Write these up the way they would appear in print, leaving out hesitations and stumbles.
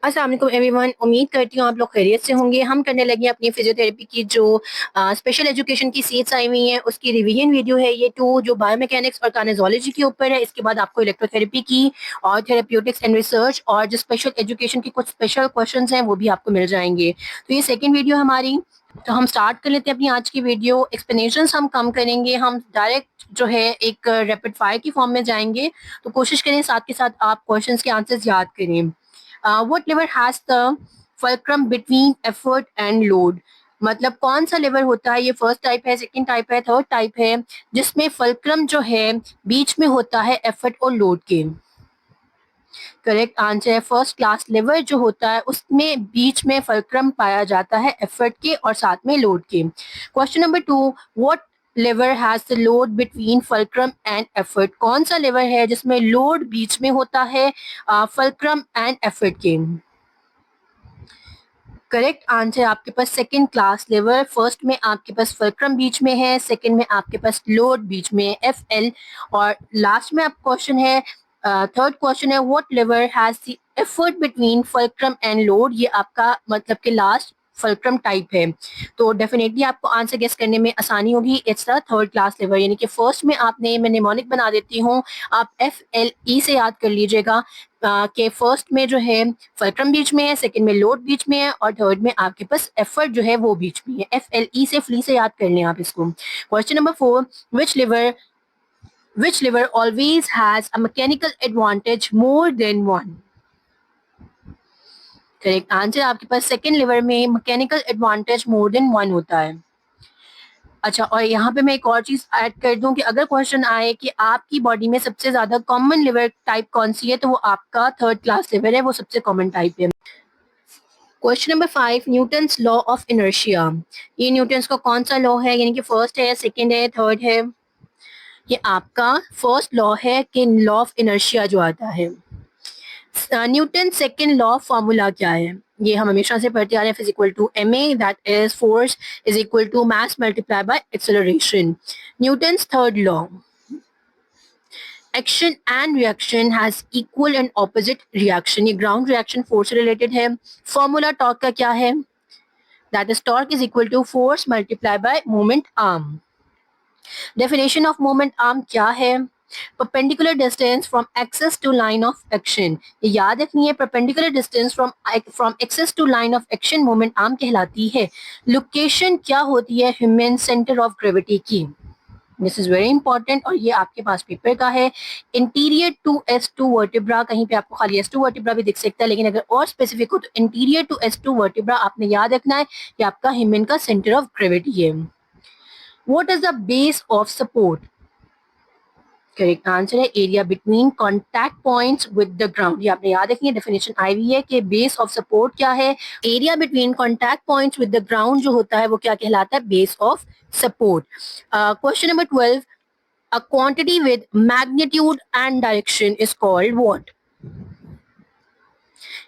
अस्सलाम वालेकुम एवरीवन। उम्मीद करती हूँ आप लोग खैरियत से होंगे। हम करने लगे अपनी फिजियोथेरेपी की जो स्पेशल एजुकेशन की सीट्स आई हुई हैं उसकी रिवीजन वीडियो है ये टू, जो बायोमैकेनिक्स और काइनेजोलॉजी के ऊपर है। इसके बाद आपको इलेक्ट्रोथेरेपी की और थेरेप्यूटिक्स एंड रिसर्च और जो स्पेशल एजुकेशन की कुछ स्पेशल क्वेश्चंस हैं वो भी आपको मिल जाएंगे। तो ये सेकेंड वीडियो हमारी। तो हम स्टार्ट कर लेते हैं अपनी आज की वीडियो। एक्सप्लेनेशंस हम कम करेंगे, हम डायरेक्ट जो है एक रैपिड फायर की फॉर्म में जाएंगे। तो कोशिश करें साथ के साथ आप क्वेश्चंस के आंसर्स याद करें। What lever has the fulcrum between effort and load? मतलब कौन सा लेवर होता है, ये फर्स्ट टाइप है, सेकंड टाइप है, थर्ड टाइप है, जिसमें फल्क्रम जो है बीच में होता है एफर्ट और लोड के। करेक्ट आंसर है फर्स्ट क्लास लेवर जो होता है उसमें बीच में फल्क्रम पाया जाता है एफर्ट के और साथ में लोड के। Question number 2, what lever has the load between fulcrum and effort? कौन सा लेवर है जिसमें लोड बीच में होता है फल्क्रम एंड एफर्ट के? करेक्ट आंसर आपके पास सेकंड क्लास लेवर। फर्स्ट में आपके पास फल्क्रम बीच में है, सेकंड में आपके पास लोड बीच में है, एफ एल। और लास्ट में आप क्वेश्चन है, थर्ड क्वेश्चन है, what lever has the effort between fulcrum and load? ये आपका मतलब कि लास्ट फल्क्रम टाइप है। तो डेफिनेटली आपको आंसर गेस करने में आसानी होगी। इट्स द थर्ड क्लास लेवर, यानी कि फर्स्ट में आपने, मैं निमोनिक बना देती हूँ, आप एफ एल ई से याद कर लीजिएगा के फर्स्ट में जो है फल्क्रम बीच में है, सेकंड में लोड बीच में है और थर्ड में आपके पास एफर्ट जो है वो बीच में है। एफ एल ई से फ्ली से याद कर लें आप इसको। Question number 4, which liver always has a mechanical advantage more than one? Correct answer आपके पास सेकंड लिवर में mechanical advantage more than one होता है। अच्छा, और यहाँ पे मैं एक और चीज ऐड कर दूं कि अगर क्वेश्चन आए कि आपकी बॉडी में सबसे ज्यादा कॉमन लिवर टाइप कौन सी है, तो वो आपका थर्ड क्लास लिवर है, वो सबसे कॉमन टाइप है। Question number 5, Newton's law of inertia. ये न्यूटन्स का कौन सा लॉ है, यानी कि फर्स्ट है, सेकंड है, थर्ड है? ये आपका फर्स्ट लॉ है कि लॉ ऑफ इनर्शिया जो आता है। न्यूटन सेकंड लॉ फॉर्मूला क्या है? ये हम हमेशा से पढ़ते आ रहे हैं, F is equal to M A, that is force is equal to mass multiply by acceleration. Newton's third law, action and reaction has equal and opposite reaction. ये ग्राउंड रिएक्शन फोर्स से रिलेटेड है। फॉर्मूला टॉर्क का क्या है? That is torque is equal to force multiply by moment arm. Definition of moment arm क्या है? Perpendicular distance from axis to line of action. ये याद रखनी है, perpendicular distance from axis to line of action moment arm कहलाती है। Location क्या होती है ह्यूमन सेंटर ऑफ ग्रेविटी की? दिस इज वेरी इंपॉर्टेंट और ये आपके पास पेपर का है। Interior to S two vertebra, कहीं पे आपको खाली एस टू वर्टिब्रा भी दिख सकता है, लेकिन अगर और स्पेसिफिक हो तो anterior to S two vertebra आपने याद रखना है कि आपका ह्यूमन का सेंटर ऑफ ग्रेविटी है। What is the base of support? Correct answer है area between contact points with the ground. ये आपने याद रखनी है, डेफिनेशन आई हुई है कि बेस ऑफ सपोर्ट क्या है? Area between contact points with the ground जो होता है वो क्या कहलाता है? Base of support. Question number 12, a quantity with magnitude and direction is called what?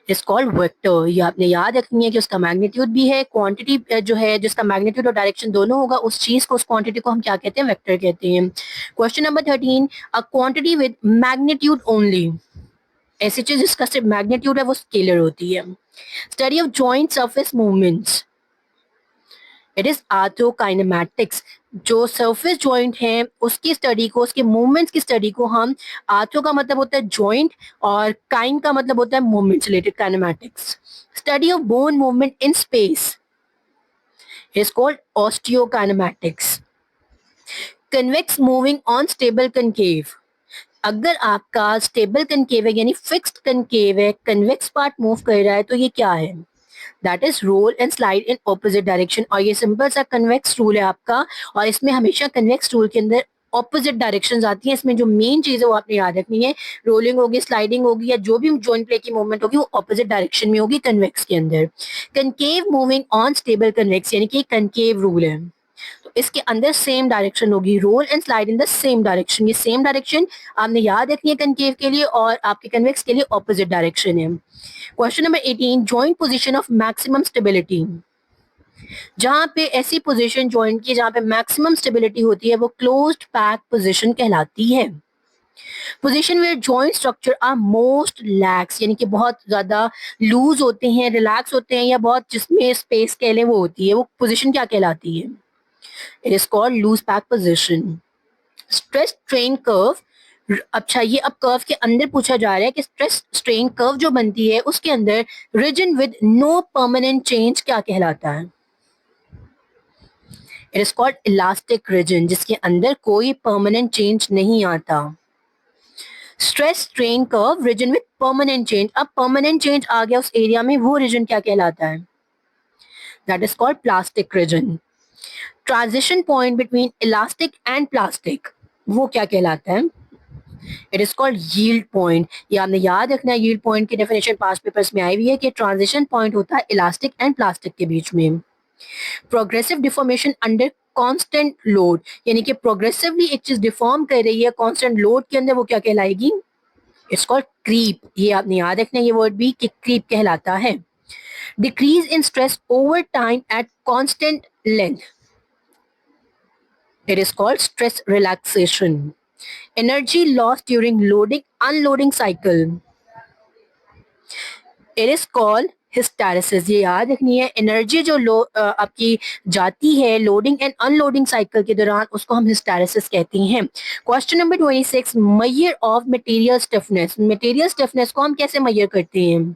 Is called vector. ये आपने याद रखनी है कि उसका मैग्नीट्यूड भी है, क्वांटिटी जो है जिसका मैग्नीट्यूड और डायरेक्शन दोनों होगा, उस चीज को, उस क्वांटिटी को हम क्या कहते हैं? वेक्टर कहते हैं। Question number 13, a quantity with magnitude only. ऐसी चीज जिसका सिर्फ मैग्नीट्यूड है वो स्केलर होती है। Study of joint surface movements, it is arthrokinematics. जो सरफेस जॉइंट है उसकी स्टडी को, उसके मूवमेंट्स की स्टडी को हम, आर्थो का मतलब होता है जॉइंट और काइन का मतलब होता है movements related, kinematics. Study of bone movement in space is called osteokinematics. Convex moving on stable concave, अगर आपका स्टेबल कनकेव है यानी फिक्स्ड कनकेव है, कन्वेक्स पार्ट मूव कर रहा है, तो ये क्या है? That is roll and slide in opposite direction. और ये सिंपल सा कन्वेक्स रूल है आपका, और इसमें हमेशा कन्वेक्स रूल के अंदर ऑपोजिट डायरेक्शंस आती हैं। इसमें जो मेन चीज है वो आपने याद रखनी है, रोलिंग होगी, स्लाइडिंग होगी, या जो भी जॉइंट प्ले की मूवमेंट होगी वो ऑपोजिट डायरेक्शन में होगी कन्वेक्स के अंदर। Concave moving on stable convex, यानी कि कनकेव रूल है, तो इसके अंदर सेम डायरेक्शन होगी, roll and slide in the same direction. ये सेम डायरेक्शन आपने याद रखनी है कनकेव के लिए, और आपके कन्वेक्स के लिए ऑपोजिट डायरेक्शन है। Question number 18, joint position of maximum stability. जहां पे ऐसी पोजीशन जॉइंट की जहां पे मैक्सिमम स्टेबिलिटी होती है वो क्लोज्ड पैक पोजीशन कहलाती है। Position where joint structure are most lax, यानी कि बहुत ज्यादा लूज होते हैं, रिलैक्स होते हैं, या बहुत जिसमें स्पेस कह लें वो होती है, वो पोजीशन क्या कहलाती है? It is called loose pack position. Stress strain curve, अच्छा ये अब कर्व के अंदर पूछा जा रहा है कि स्ट्रेस स्ट्रेन कर्व जो बनती है उसके अंदर region with no permanent change क्या कहलाता है? It is called elastic region, जिसके अंदर कोई परमानेंट चेंज नहीं आता। Stress strain curve region with permanent change, अब परमानेंट चेंज आ गया उस एरिया में, वो रीजन क्या कहलाता है? That is called plastic region. Transition point between elastic and plastic, वो क्या कहलाता है? It is called yield point. ये आपने याद रखना है, यील्ड पॉइंट की डेफिनेशन पास्ट पेपर्स में आई हुई है कि ट्रांजिशन पॉइंट होता है इलास्टिक एंड प्लास्टिक के बीच में। Progressive deformation under constant load, यानी कि प्रोग्रेसिवली एक चीज डिफॉर्म कर रही है कांस्टेंट लोड के अंदर, वो क्या कहलाएगी? It's called creep. ये आपने याद रखना है ये वर्ड भी कि क्रीप कहलाता है। Decrease in stress over time at constant length, it is called stress relaxation. Energy loss during loading unloading cycle, it is called hysteresis. ये याद रखनी है, एनर्जी जो आपकी जाती है लोडिंग एंड अनलोडिंग साइकिल के दौरान, उसको हम हिस्टैरिसीस कहते हैं। Question number 26, measure of material stiffness. Material stiffness को हम कैसे मेजर करते हैं?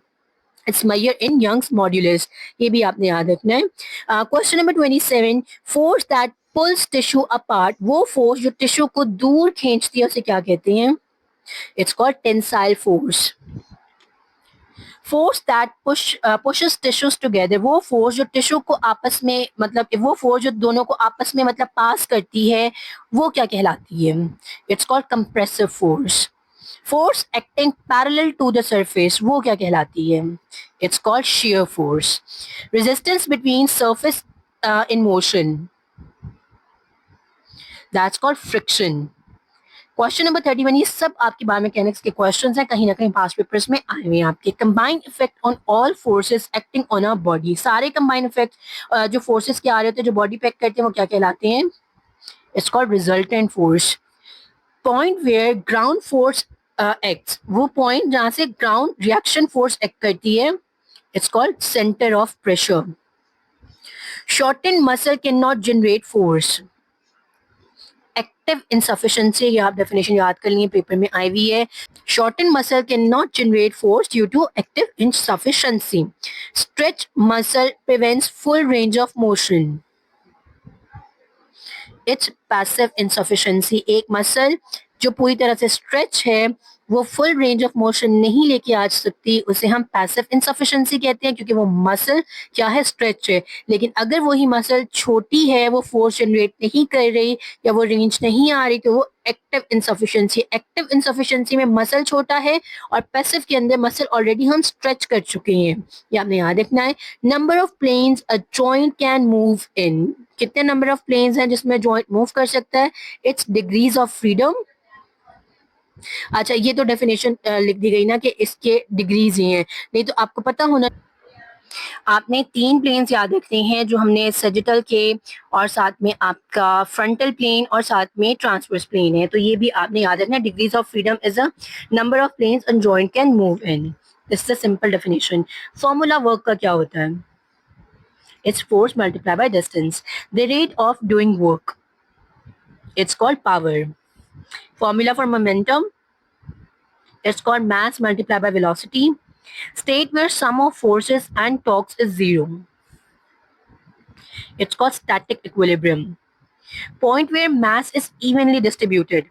It's measure in Young's modulus, ये भी आपने याद रखना है। Question number 27, force that pulls tissue apart, वो फोर्स जो टिश्यू को दूर खींचती है उसे क्या कहते हैं? It's called tensile force. Force that pushes tissues together, वो फोर्स जो टिश्यू को आपस में, मतलब वो फोर्स जो दोनों को आपस में मतलब पास करती है, वो क्या कहलाती है? It's called compressive force. Force acting parallel to the surface, वो क्या कहलाती है? It's called shear force. Resistance between surface in motion, that's called friction. Question number 31, ये सब आपके बायोमैकेनिक्स के क्वेश्चंस हैं, कहीं ना कहीं पास्ट पेपर्स में आए हुए हैं आपके। Combined effect on all forces acting on a body, सारे कंबाइंड इफेक्ट जो फोर्सेस के आ रहे होते हैं जो बॉडी पे एक्ट करते हैं वो क्या कहलाते हैं? It's called resultant force. Point where ground force acts, वो पॉइंट जहां से ग्राउंड रिएक्शन फोर्स एक्ट करती है, it's called centre of pressure. Shorten muscle can not generate force, active insufficiency, ये आप डेफिनेशन याद कर लिए, पेपर में आई हुई है। Shorten muscle can not generate force due to active insufficiency. Stretch muscle prevents full range of motion, it's passive insufficiency. एक मसल जो पूरी तरह से स्ट्रेच है, वो फुल रेंज ऑफ मोशन नहीं लेके आ सकती, उसे हम पैसिव इनसफिशिएंसी कहते हैं, क्योंकि वो मसल क्या है? स्ट्रेच है। लेकिन अगर वही मसल छोटी है, वो फोर्स जनरेट नहीं कर रही या वो रेंज नहीं आ रही, तो वो एक्टिव इनसफिशिएंसी। एक्टिव इनसफिशिएंसी में मसल छोटा है और पैसिव के अंदर मसल ऑलरेडी हम स्ट्रेच कर चुके हैं, ये आपने याद रखना है। Number of planes a joint can move in, कितने नंबर ऑफ प्लेन्स हैं जिसमें जॉइंट मूव कर सकता है? It's degrees of freedom. अच्छा ये तो डेफिनेशन लिख दी गई ना कि इसके डिग्रीज ही हैं, नहीं तो आपको पता होना, आपने 3 प्लेन्स याद रखने हैं जो हमने सजिटल के, और साथ में आपका फ्रंटल प्लेन और साथ में ट्रांसवर्स प्लेन है, तो ये भी आपने याद रखना है। Degrees of freedom is a number of planes and joint can move in, this is a simple definition. Formula work का क्या होता है? It's force multiply by distance, the rate of doing work, it's called power. Formula for momentum, it's called mass multiplied by velocity. State where sum of forces and torques is zero, it's called static equilibrium. Point where mass is evenly distributed,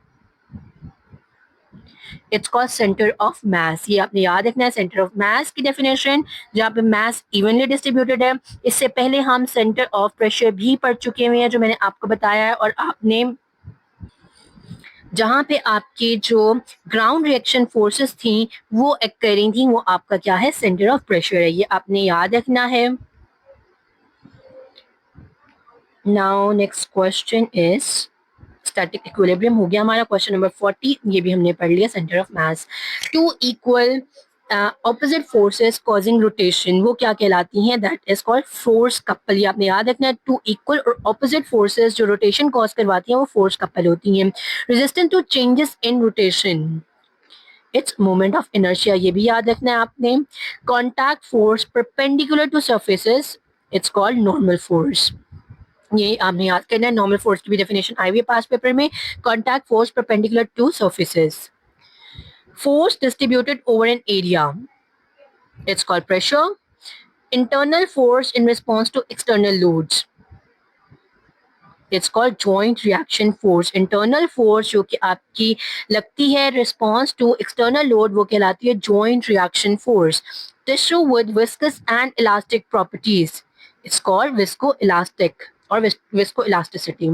it's called center of mass. ये आपने याद रखना है, center of mass की definition, जहाँ पे mass evenly distributed है। इससे पहले हम center of pressure भी पढ़ चुके हुए हैं, जो मैंने आपको बताया है, और आपने जहां पे आपके जो ग्राउंड रिएक्शन फोर्सेस थी वो एक्ट कर रही थी, वो आपका क्या है? सेंटर ऑफ प्रेशर है, ये आपने याद रखना है। Now next question is static equilibrium हो गया हमारा। क्वेश्चन नंबर 40, ये भी हमने पढ़ लिया, centre of mass. Two equal opposite forces causing rotation वो क्या कहलाती हैं? That is called force couple. ये आपने याद रखना है. टू इक्वल और ऑपोजिट फोर्सेस जो रोटेशन कॉज करवाती हैं वो फोर्स कपल होती हैं. Resistance to changes in rotation, it's moment of inertia. ये भी याद रखना है आपने. Contact force perpendicular to surfaces, it's called normal force. ये आपने याद करना है. नॉर्मल फोर्स की भी डेफिनेशन आई हुई है पास पेपर में. Contact force perpendicular to surfaces. Force distributed over an area, it's called pressure. Internal force in response to external loads, it's called joint reaction force. Internal force जो कि आपकी लगती है response to external load वो कहलाती है joint reaction force. Tissue with viscous and elastic properties, it's called viscoelastic or viscoelasticity.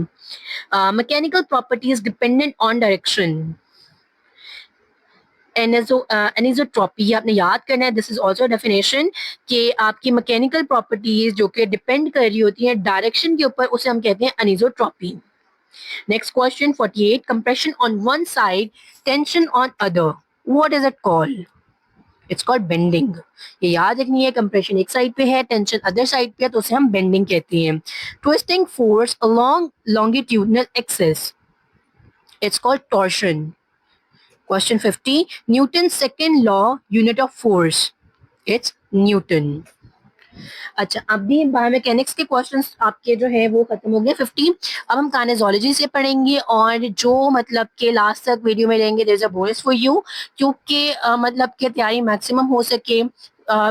Mechanical properties dependent on direction, anisotropy. ये आपने याद करना है. दिस इज ऑल्सो डेफिनेशन कि आपकी मैकेनिकल प्रॉपर्टीज जो कि डिपेंड कर रही होती हैं डायरेक्शन के ऊपर, उसे हम कहते हैं anisotropy. Next question 48. Compression on one side, tension on other, what is it called? It's called bending. ये याद रखनी है. कंप्रेशन एक साइड पे है, टेंशन अदर साइड पे है, तो उसे हम बेंडिंग कहते हैं. Twisting force along longitudinal axis, it's called torsion. Question 50. Newton's second law, unit of force. It's Newton. अच्छा, अभी बायोमैकेनिक्स के क्वेश्चंस आपके जो है वो खत्म हो गए 50. अब हम काइनेजोलॉजी से पढ़ेंगे और जो मतलब के लास्ट तक वीडियो में रहेंगे there is a bonus for you, क्योंकि मतलब कि तैयारी मैक्सिमम हो सके.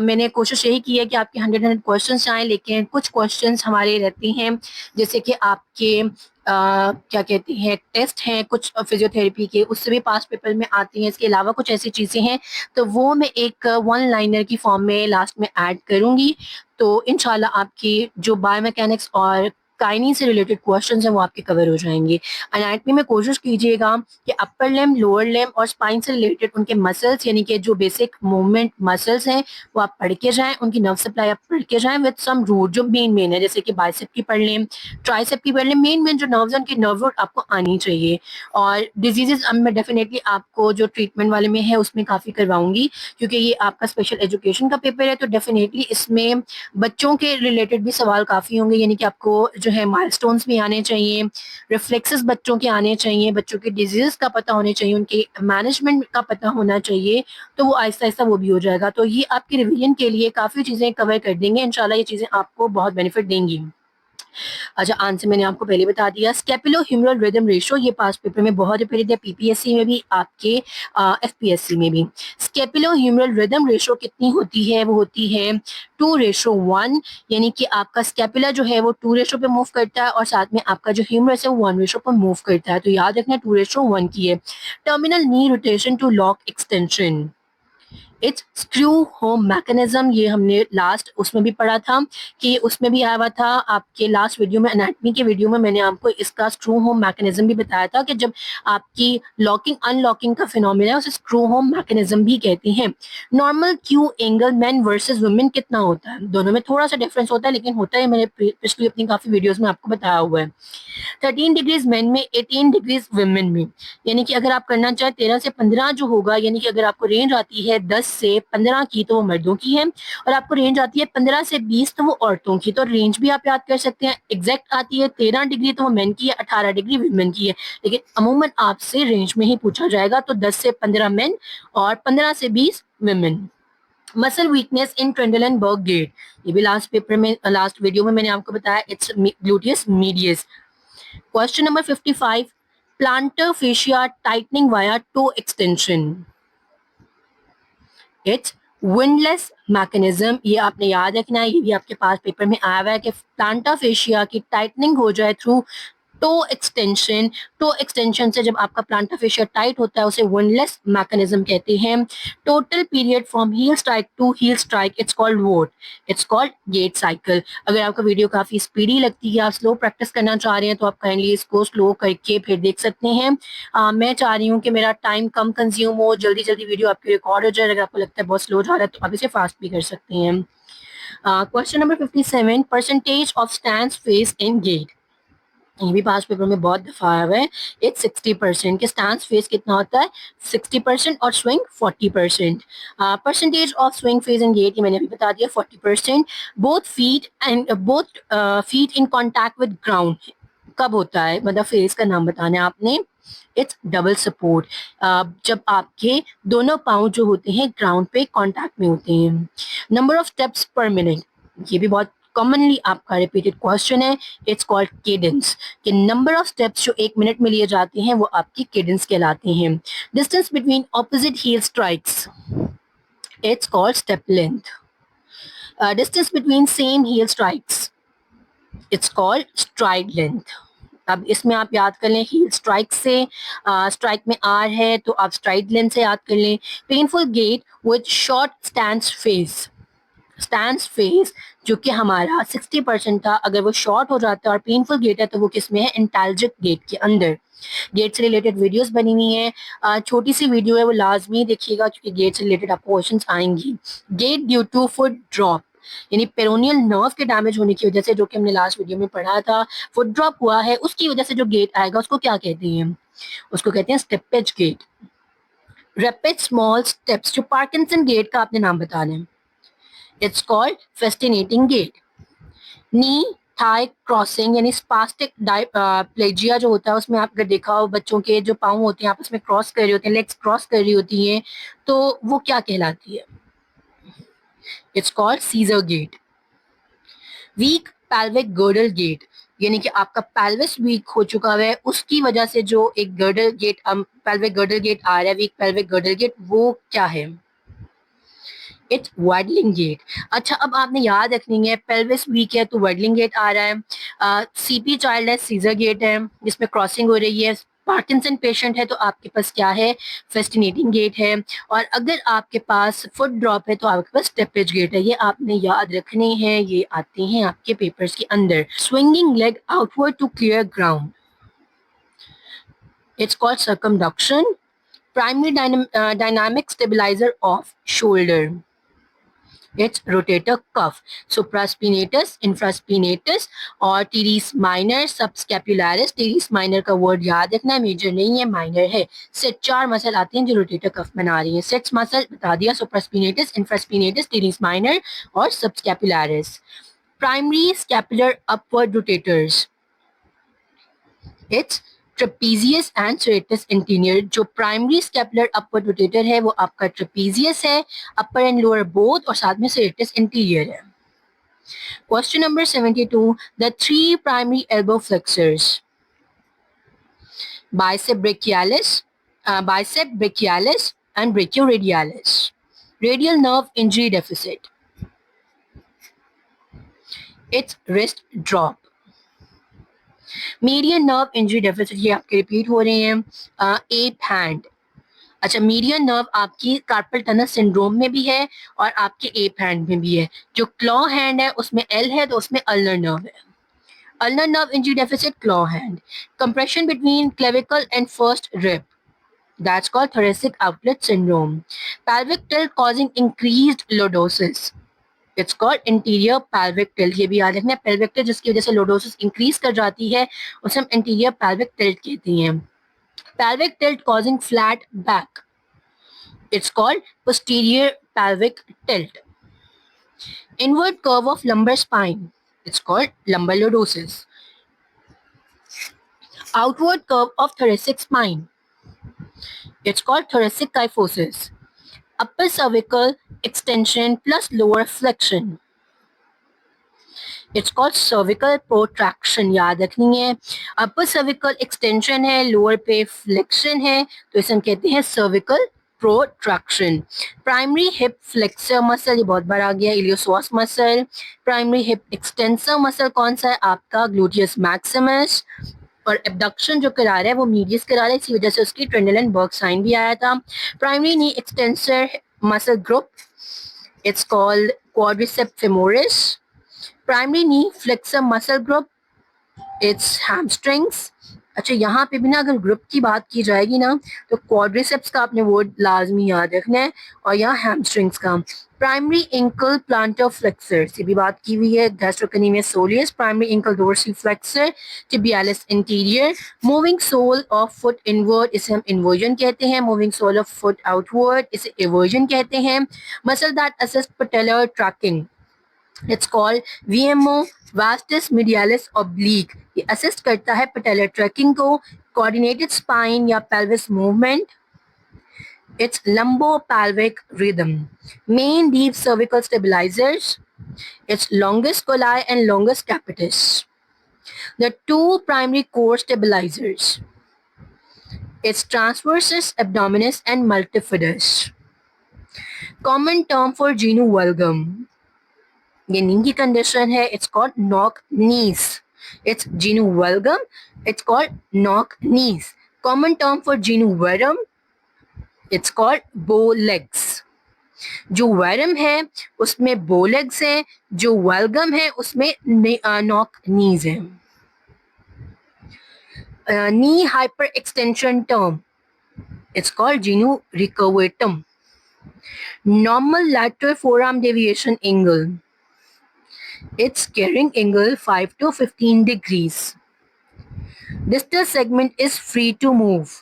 मैंने कोशिश यही की है कि आपके 100 क्वेश्चंस आए, लेकिन कुछ क्वेश्चंस हमारे रहते हैं जैसे कि आपके क्या कहते हैं टेस्ट हैं कुछ फिजियोथेरेपी के, उससे भी पास पेपर में आती हैं. इसके अलावा कुछ ऐसी चीज़ें हैं तो वो मैं एक वन लाइनर की फॉर्म में लास्ट में ऐड करूंगी. तो इंशाल्लाह आपकी जो बायोमैकेनिक्स और काइनी से रिलेटेड क्वेश्चंस हैं वो आपके कवर हो जाएंगे. एनाटॉमी में कोशिश कीजिएगा कि अपर लिम्ब, लोअर लिम्ब और स्पाइन से रिलेटेड उनके मसल्स यानी कि जो बेसिक मूवमेंट मसल्स हैं वो आप पढ़ के जाएं, उनकी नर्व सप्लाई आप पढ़ के जाएं विद सम रूट जो मेन है, जैसे कि बाइसेप की पढ़ लें, ट्राइसेप की पढ़ लें. मेन जो नर्व्स हैं उनकी नर्व रूट आपको आनी चाहिए. और डिजीजेज अब मैं डेफिनेटली आपको जो ट्रीटमेंट वाले में है उसमें काफ़ी करवाऊंगी, क्योंकि ये आपका स्पेशल एजुकेशन का पेपर है. तो डेफिनेटली इसमें बच्चों के रिलेटेड भी सवाल काफ़ी होंगे, यानी कि आपको जो है माइलस्टोन्स भी आने चाहिए, रिफ्लेक्सेस बच्चों के आने चाहिए, बच्चों के डिजीज़ का पता होने चाहिए, उनके मैनेजमेंट का पता होना चाहिए. तो वो आहिस्ता आहिस्ता वो भी हो जाएगा. तो ये आपके रिवीजन के लिए काफ़ी चीज़ें कवर कर देंगे. इंशाल्लाह ये चीज़ें आपको बहुत बेनिफिट देंगी. अच्छा, आंसर मैंने आपको पहले बता दिया. स्केपुलो ह्यूमरल रिदम रेशो, ये पास पेपर में बहुत रिपीटेड है, पीपीएससी में भी, आपके एफपीएससी में भी. स्केपुलो ह्यूमरल रिदम रेशो कितनी होती है? वो होती है 2:1, यानी कि आपका स्केपुला जो है वो 2 रेशो पे मूव करता है और साथ में आपका जो ह्यूमरस है वो 1 रेशो पर मूव करता है. तो याद रखना 2:1 की है. Terminal knee rotation to lock extension, it's screw home mechanism. ये हमने लास्ट उसमें भी पढ़ा था कि उसमें भी आया हुआ था आपके लास्ट वीडियो में, एनाटमी के वीडियो में मैंने आपको इसका स्क्रू होम मैकेनिज्म भी बताया था कि जब आपकी लॉकिंग अनलॉकिंग का फिनोमिना है उसे स्क्रू होम मैकेनिज्म भी कहते हैं. Normal Q angle man versus women कितना होता है? दोनों में थोड़ा सा डिफरेंस होता है, लेकिन होता है, मैंने पिछली अपनी काफी वीडियोस में आपको बताया हुआ है. 13 डिग्रीज मेन में, 18 डिग्रीज वुमेन में. यानी कि अगर आप करना चाहें 13 से 15 जो होगा, यानी कि अगर आपको रेंज आती है 10 से 15 की तो वो मर्दों की है, और आपको रेंज आती है 15 से 20 तो वो औरतों की. तो रेंज भी आप याद कर सकते हैं. एग्जैक्ट आती है 13 डिग्री तो वो मेन की है, 18 डिग्री वुमेन की है, लेकिन अमूमन आपसे रेंज में ही पूछा जाएगा. तो 10 से 15 मेन और 15 से 20 women. Muscle weakness in Trendelenburg gait, ये भी लास्ट पेपर में, लास्ट वीडियो में मैंने आपको बताया. It's gluteus medius. Question number 55. Plantar fascia tightening via toe extension. It's windlass mechanism. ये आपने याद रखना है. ये भी आपके पास पेपर में आया हुआ है कि प्लांटा फेशिया की टाइटनिंग हो जाए through toe extension. Toe extension से जब आपका प्लांटा फेशिया टाइट होता है उसे विंडलेस मैकेनिज्म कहते हैं. Total period from heel strike to heel strike, it's called vote, it's called gait cycle. अगर आपका वीडियो काफी स्पीडी लगती है, आप स्लो प्रैक्टिस करना चाह रहे हैं, तो आप काइंडली इसको स्लो करके फिर देख सकते हैं. मैं चाह रही हूँ कि मेरा टाइम कम कंज्यूम हो, जल्दी जल्दी वीडियो आपकी रिकॉर्ड हो जाए. अगर आपको लगता है बहुत स्लो जा रहा है तो आप इसे फास्ट भी कर सकते हैं. Question number 57. Percentage of stance phase in gait. ये भी पास पेपर में बहुत दफा आया हुआ है। इट्स 60% के स्टांस फेस कितना होता है 60% और swing 40%। Percentage of swing phase and gait ये मैंने अभी बता दिया 40%। Both feet in contact with ground कब होता है, मतलब फेस का नाम बताना है आपने। इट्स डबल सपोर्ट, जब आपके दोनों पाँव जो होते हैं ग्राउंड पे कांटेक्ट में होते हैं। नंबर ऑफ स्टेप्स पर मिनट ये भी बहुत कॉमनली आपका रिपीटेड क्वेश्चन है। इट्स कॉल्ड केडेंस, कि नंबर ऑफ स्टेप्स जो 1 मिनट में लिए जाते हैं वो आपकी केडेंस कहलाते हैं। Distance between opposite heel strikes, it's called step length. Distance between same heel strikes, it's called stride length. अब इसमें आप याद कर लें हील स्ट्राइक से, स्ट्राइक में आर है तो आप स्ट्राइड लेंथ से याद कर लें। Painful gait with short stance phase जो कि हमारा 60% था, अगर वो शॉर्ट हो जाता है और पेनफुल गेट है तो वो किस में है, इंटेलिजेंट गेट के अंदर। गेट से रिलेटेड वीडियोस बनी हुई हैं, छोटी सी वीडियो है वो लाजमी देखिएगा क्योंकि गेट से रिलेटेड आपको क्वेश्चंस आएंगी। Gait due to foot drop, यानी पेरोनियल नर्व के डैमेज होने की वजह से, जो कि हमने लास्ट वीडियो में पढ़ा था, फुट ड्रॉप हुआ है, उसकी वजह से जो गेट आएगा उसको क्या कहते हैं, उसको कहते हैं steppage gait. Rapid small steps, जो पार्किंसन गेट का आपने नाम बताना है, it's called festinating gait. Knee thigh crossing यानी स्पास्टिक प्लेजिया जो होता है उसमें आप अगर देखा हो बच्चों के जो पाँव होते हैं आपस में क्रॉस कर रही होते हैं, लेग्स क्रॉस कर रही होती हैं, तो वो क्या कहलाती है, it's called scissor gait. Weak pelvic girdle gait, यानी कि आपका पैल्विस वीक हो चुका है उसकी वजह से जो एक girdle gait, pelvic girdle gait आ रहा है, वीक पैल्विक गर्डल गेट, वो क्या है, इट्स वाइडलिंग गेट। अच्छा अब आपने याद रखनी है पेल्विस वीक है तो वाइडलिंग गेट आ रहा है, सीपी चाइल्ड है सीजर गेट है जिसमें क्रॉसिंग हो रही है, पार्किंसन पेशेंट है तो आपके पास क्या है, फेस्टिनेटिंग गेट है, और अगर आपके पास फुट ड्रॉप है तो आपके पास स्टेपेज गेट है। ये आपने याद रखने हैं, ये आते हैं आपके पेपर्स के अंदर। Swinging leg outward to clear ground, it's called circumduction. Primary dynamic stabiliser of shoulder, its rotator cuff, supraspinatus, infraspinatus और teres minor, subscapularis। teres minor का वर्ड याद रखना, मेजर नहीं है माइनर है। सिट 4 मसल आते हैं जो रोटेटर कफ बना रही हैं। सिट्स मसल बता दिया, supraspinatus, infraspinatus, teres minor और subscapularis। primary scapular upward rotators, it's trapezius and serratus anterior। जो प्राइमरी स्केपुलर अपर रोटेटर है वो आपका ट्रेपीजियस है, अपर एंड लोअर बोथ, और साथ में serratus anterior है। Question number 72, the 3 primary elbow flexors, bicep brachialis and brachioradialis. Radial nerve injury deficit, it's wrist drop. Median nerve injury deficit, ये आपके रिपीट हो रहे हैं। एप हैंड, अच्छा मीडियन नर्व आपकी कार्पल टनल सिंड्रोम में भी है और आपके एप हैंड में भी है। जो क्लॉ हैंड है उसमें एल है तो उसमें अल्नर नर्व है। Ulnar nerve injury deficit claw hand. Compression between clavicle and first rib, that's called thoracic outlet syndrome. Pelvic tilt causing increased lordosis, it's called interior pelvic tilt। ये भी याद रखना है, pelvic tilt जिसकी वजह से lordosis increase कर जाती है उसे हम इंटीरियर pelvic tilt कहते हैं। pelvic tilt causing flat back, it's called posterior pelvic tilt. Inward curve of lumbar spine, it's called lumbar lordosis. Outward curve of thoracic spine, it's called thoracic kyphosis. Upper cervical extension plus lower flexion, it's called cervical protraction. याद रखनी है, upper cervical extension है, lower पे flexion है, तो इसे हम कहते हैं cervical protraction. Primary hip flexor muscle, ये बहुत बार आ गया, iliopsoas muscle. Primary hip extensor muscle कौन सा है आपका, ग्लूटियस मैक्सिमस। और एबडक्शन जो करा रहा है वो मीडियस करा रहा है, इसी वजह से उसकी ट्रेंडलन-बर्ग साइन भी आया था। Primary knee extensor muscle group, it's called quadriceps femoris. Primary knee flexor muscle group, it's hamstrings. अच्छा यहाँ पे भी ना अगर ग्रुप की बात की जाएगी ना तो क्वाड्रिसेप्स का आपने वर्ड लाजमी याद रखना है और यहाँ हैमस्ट्रिंग्स का। प्राइमरी एंकल प्लांटर फ्लेक्सर से भी बात की हुई है. Gastrocnemius soleus, primary ankle dorsi flexor, tibialis interior. Moving sole of foot inward, इसे हम इन्वर्जन कहते हैं. Moving sole of foot outward, इसे एवर्जन कहते हैं. Muscle that assist patellar tracking, it's called VMO. Vastus medialis oblique, ये assist करता है पटेलर ट्रैकिंग को. कोऑर्डिनेटेड स्पाइन या pelvis movement, it's lumbopelvic rhythm. Main deep cervical stabilizers, it's longus colli and longus capitis. The two primary core stabilizers, it's transversus abdominis and multifidus. Common term for genu valgum, ये नी की condition है, it's called knock knees. It's genu valgum, it's called knock knees. Common term for genu varum, it's called bow legs. जो वैरम है उसमें bow legs है, जो वल्गम है उसमें knock knees है. Knee hyper extension term, it's called genu recurvatum. Normal lateral forearm deviation angle, it's carrying angle 5 to 15 degrees. Distal segment is free to move,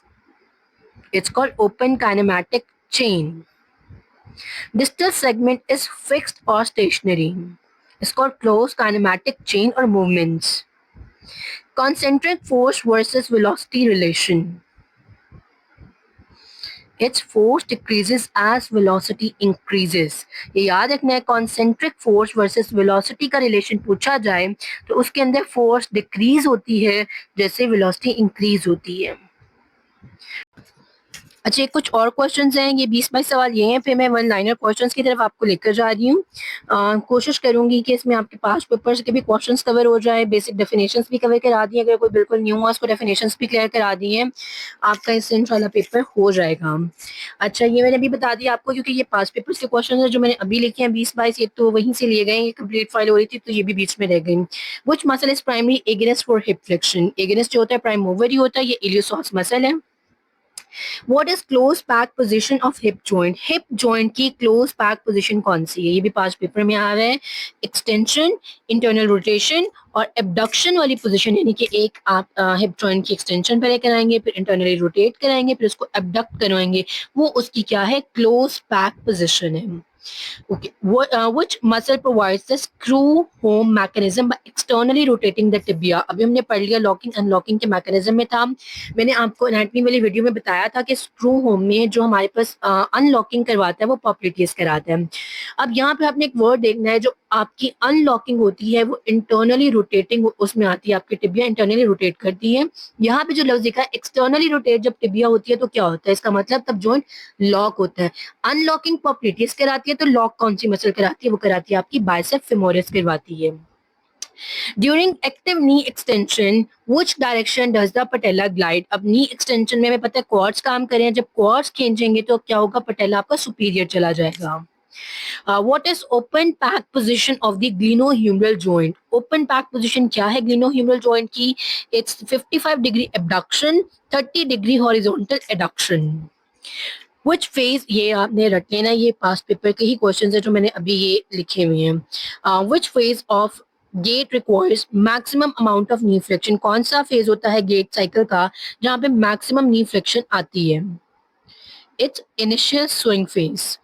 it's called open kinematic chain. Distal segment is fixed or stationary, it's called closed kinematic chain or movements. Concentric force versus velocity relation, its force decreases as velocity increases. ये याद रखना है, concentric force versus velocity का relation पूछा जाए तो उसके अंदर force decrease होती है जैसे velocity increase होती है. अच्छा, कुछ और क्वेश्चंस हैं, ये 20-22 सवाल ये हैं, फिर मैं वन लाइनर क्वेश्चंस की तरफ आपको लेकर जा रही हूँ. कोशिश करूंगी कि इसमें आपके पास पेपर्स के भी क्वेश्चंस कवर हो जाए, बेसिक डेफिनेशंस भी कवर करा दिए, अगर कोई बिल्कुल न्यू हो उसको डेफिनेशंस भी क्लियर करा दिए, आपका इससे इंशाल्लाह पेपर हो जाएगा. अच्छा, ये मैंने अभी बता दिया आपको क्योंकि ये पास पेपर्स के क्वेश्चन है जो मैंने अभी लिखे हैं 20-22, ये तो वहीं से लिए गए, ये कंप्लीट फाइल हो रही थी तो ये भी बीच में रह गई. Which muscle is primary agonist for hip flexion, agonist जो होता है प्राइम मूवर ही होता है, ये इलियोसॉस मसल है. What is close back position of hip joint? Hip joint की close back position कौन सी है? ये भी पास पेपर में आ रहा है. Extension, internal rotation और abduction वाली position, यानी कि एक आप hip joint की extension पहले कराएंगे, फिर internally rotate कराएंगे, फिर उसको abduct करवाएंगे, वो उसकी क्या है? Close back position है. Okay, which muscle provides the screw home mechanism by externally rotating the tibia? अभी हमने पढ़ लिया लॉकिंग अनलॉकिंग के मैकेनिज्म में था. मैंने आपको एनाटॉमी वाली वीडियो में बताया था कि स्क्रू होम में जो हमारे पास अनलॉकिंग करवाता है वो पॉप्लिटियस कराता है. अब यहाँ पे आपने एक वर्ड देखना है, जो आपकी अनलॉकिंग होती है वो इंटरनली रोटेटिंग उसमें आती है, आपकी टिबिया इंटरनली रोटेट करती है. यहाँ पे जो लफ्ज लिखा है एक्सटर्नली रोटेट, जब टिबिया होती है तो क्या होता है, इसका मतलब तब जॉइंट लॉक होता है. अनलॉकिंग पॉप्लिटियस कराती है, तो लॉक कौन सी मसल कराती है? वो कराती है आपकी बाइसेप फेमोरिस करवाती है. During active knee extension, which direction does the patella glide? अब knee extension में हमें पता है quads काम कर रहे हैं, जब quads खींचेंगे तो क्या होगा? patella आपका superior चला जाएगा. What is open pack position of the glenohumeral joint? Open pack position क्या है glenohumeral joint की? It's 55 degree abduction, 30 degree horizontal adduction. Which phase, ये आपने रट लेना, ये पास पेपर के ही क्वेश्चन है जो मैंने अभी ये लिखे हुए हैं. Which phase of gait requires maximum amount of knee flexion? कौन सा फेज होता है गेट साइकिल का जहाँ पे मैक्सिमम नी फ्लेक्शन आती है? It's initial swing phase.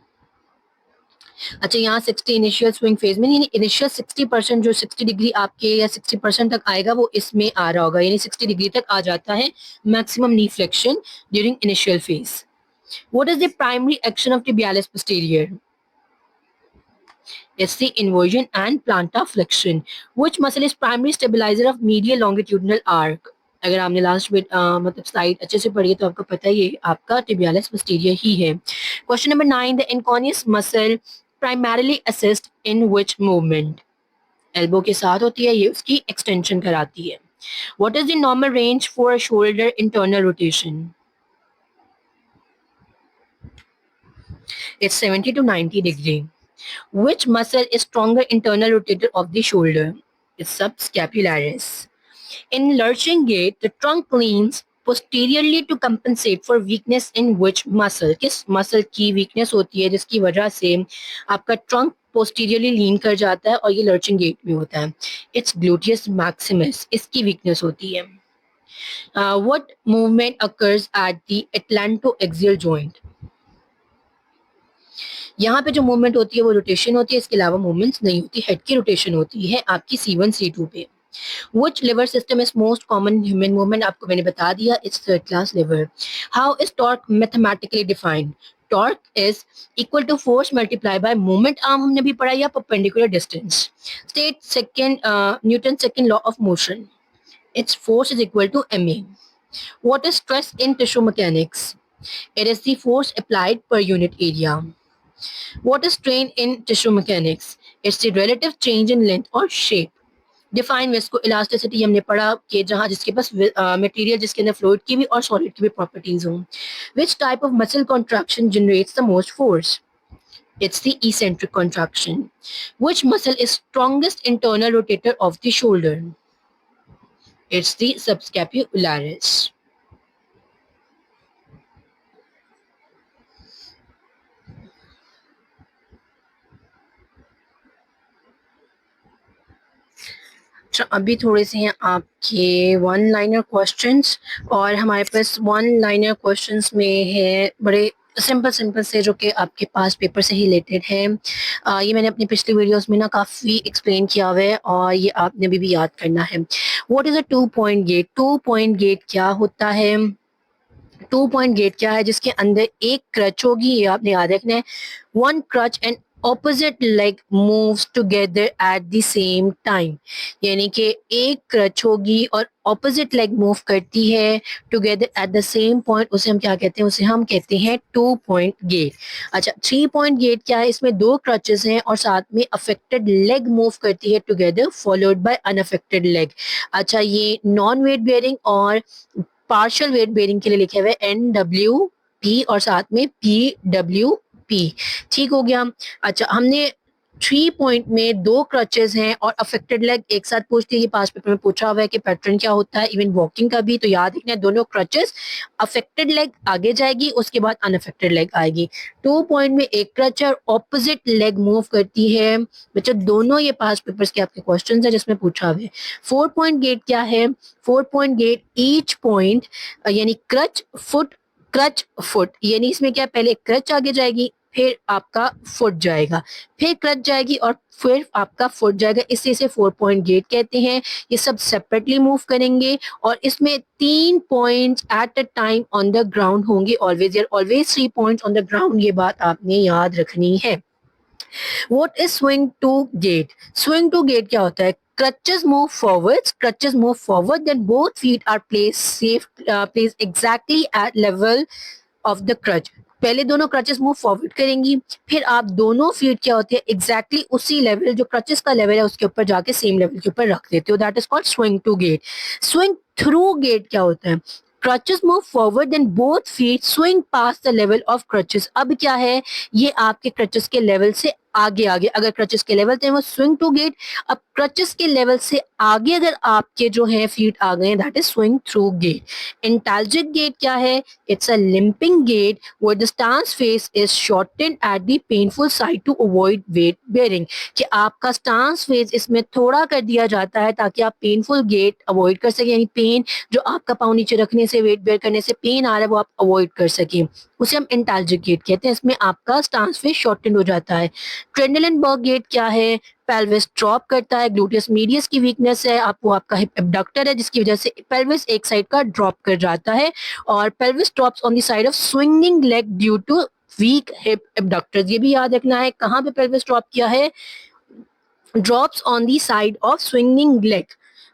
अच्छा, यहाँ 60 इनिशियल स्विंग फेज में, यानी इनिशियल 60% जो 60 डिग्री आपके या 60% तक आएगा वो इसमें आ रहा होगा, यानी 60 डिग्री तक आ जाता है maximum knee flexion during initial phase. What is the primary action of tibialis posterior? It's the inversion and plantar flexion. Which muscle is primary stabilizer of medial longitudinal arc? अगर आपने लास्ट मतलब slide अच्छे से पढ़ी है तो आपको पता है ये आपका tibialis posterior ही है. Question number 9. The inconius muscle primarily assist in which movement? Elbow के साथ होती है, ये उसकी extension कराती है. What is the normal range for a shoulder internal rotation? It's 70 to 90 degree. Which muscle is stronger internal rotator of the shoulder? It's subscapularis. In lurching gait, the trunk leans posteriorly to compensate for weakness in which muscle, किस muscle की weakness होती है जिसकी वजह से आपका trunk posteriorly लीन कर जाता है और ये लर्चिंग गेट में होता है. इट्स ग्लूटियस मैक्सिमस, इसकी वीकनेस होती है. What movement occurs at the atlantoaxial joint? यहाँ पे जो मूवमेंट होती है वो रोटेशन होती है, इसके अलावा मूवमेंट्स नहीं होती. हेड की रोटेशन होती है आपकी C1 C2 पे. Which liver system is most common human movement? आपको मैंने बता दिया, it's third class liver. How is torque mathematically defined? Torque is equal to force multiplied by moment arm, हमने भी पढ़ा, या perpendicular distance. State second Newton's second law of motion. Its force is equal to ma. What is stress in tissue mechanics? It is the force applied per unit area. What is strain in tissue mechanics? It's the relative change in length or shape. Define visco elasticity हमने पढ़ा कि जहाँ जिसके पास material जिसके अंदर fluid की भी और सॉलिड की भी प्रॉपर्टीज हों. Which type of muscle contraction generates the most force? It's the eccentric contraction. Which muscle is strongest internal rotator of the shoulder? It's the subscapularis. अभी थोड़े से हैं आपके वन लाइनर क्वेश्चंस, और हमारे पास वन लाइनर क्वेश्चंस में है बड़े सिंपल से जो कि आपके पास पेपर से ही रिलेटेड है. ये मैंने अपनी पिछली वीडियोस में ना काफ़ी एक्सप्लेन किया हुआ है और ये आपने भी याद करना है. What is a 2 point gait? 2 point gait क्या होता है? 2 पॉइंट गेट क्या है? जिसके अंदर एक क्रच होगी, ये आपने याद रखना है. One crutch and opposite leg moves together at the same time. यानी कि एक क्रच होगी और opposite leg move करती है together at the same point, उसे हम क्या कहते हैं? उसे हम कहते हैं 2 point gate. अच्छा, 3 point gate क्या है? इसमें 2 क्रचेस हैं और साथ में affected leg move करती है together followed by unaffected leg. अच्छा, ये नॉन वेट बेयरिंग और पार्शियल वेट बेयरिंग के लिए लिखे हुए NWP और साथ में PWP. ठीक हो गया. अच्छा, हमने 3 पॉइंट में 2 क्रचेस हैं और अफेक्टेड लेग एक साथ पूछती है. ये पास पेपर में पूछा हुआ है कि पैटर्न क्या होता है, इवन वॉकिंग का भी. तो याद रखना है, दोनों क्रचेस, अफेक्टेड लेग आगे जाएगी, उसके बाद अनअफेक्टेड लेग आएगी. 2 पॉइंट में एक क्रच और ऑपोजिट लेग मूव करती है. बच्चा, दोनों ये पास पेपर्स के आपके क्वेश्चन है जिसमें पूछा हुआ है. 4 पॉइंट गेट क्या है? 4 पॉइंट गेट, ईच पॉइंट यानी क्रच फुट, यानी इसमें क्या, पहले क्रच आगे जाएगी, फिर आपका फुट जाएगा, फिर क्रच जाएगी और फिर आपका फुट जाएगा. इसे 4 पॉइंट गेट कहते हैं. ये सब सेपरेटली मूव करेंगे और इसमें 3 points at a time on the ground होंगे. Always 3 points on the ground, ये बात आपने याद रखनी है. What is swing to gate? Swing to gate क्या होता है? Crutches move forward, then both feet are placed exactly at level of the crutch. पहले दोनों क्रचेस मूव फॉरवर्ड करेंगी, फिर आप दोनों फीट क्या होते हैं, एग्जैक्टली उसी लेवल जो क्रचेस का लेवल है उसके ऊपर जाके सेम लेवल के ऊपर रख देते हो. That is called swing to gait. Swing through gait क्या होता है? Crutches move forward, then both feet swing pass the level of crutches. अब क्या है, ये आपके क्रचेस के लेवल से आगे. अगर क्रचेस के लेवल थे वो स्विंग टू गेट. अब क्रचेस के लेवल से आगे अगर आपके जो है फीट आ गए, that is swing through gait. Antalgic gait क्या है? It's a limping gait where the stance phase is shortened at the painful side to avoid weight bearing. कि आपका स्टांस फेज इसमें थोड़ा कर दिया जाता है ताकि आप पेनफुल गेट अवॉइड कर सकें, यानी पेन जो आपका पाँव नीचे रखने से, वेट बेयर करने से पेन आ रहा है, वो आप अवॉइड कर सकें. उसे हम इंटैल्जिक गेट कहते हैं. इसमें आपका स्टांस फेज शॉर्टेंड हो जाता है. ट्रेंडलेनबर्ग गेट क्या है? पेल्विस ड्रॉप करता है. ग्लूटियस मीडियस की वीकनेस है, आपको आपका हिप एबडक्टर है जिसकी वजह से पेल्विस एक साइड का ड्रॉप कर जाता है, और pelvis drops on the side of swinging leg due to weak hip abductors. ये भी याद रखना है, कहाँ पे पेल्विस ड्रॉप किया है? Drops on the side of swinging leg.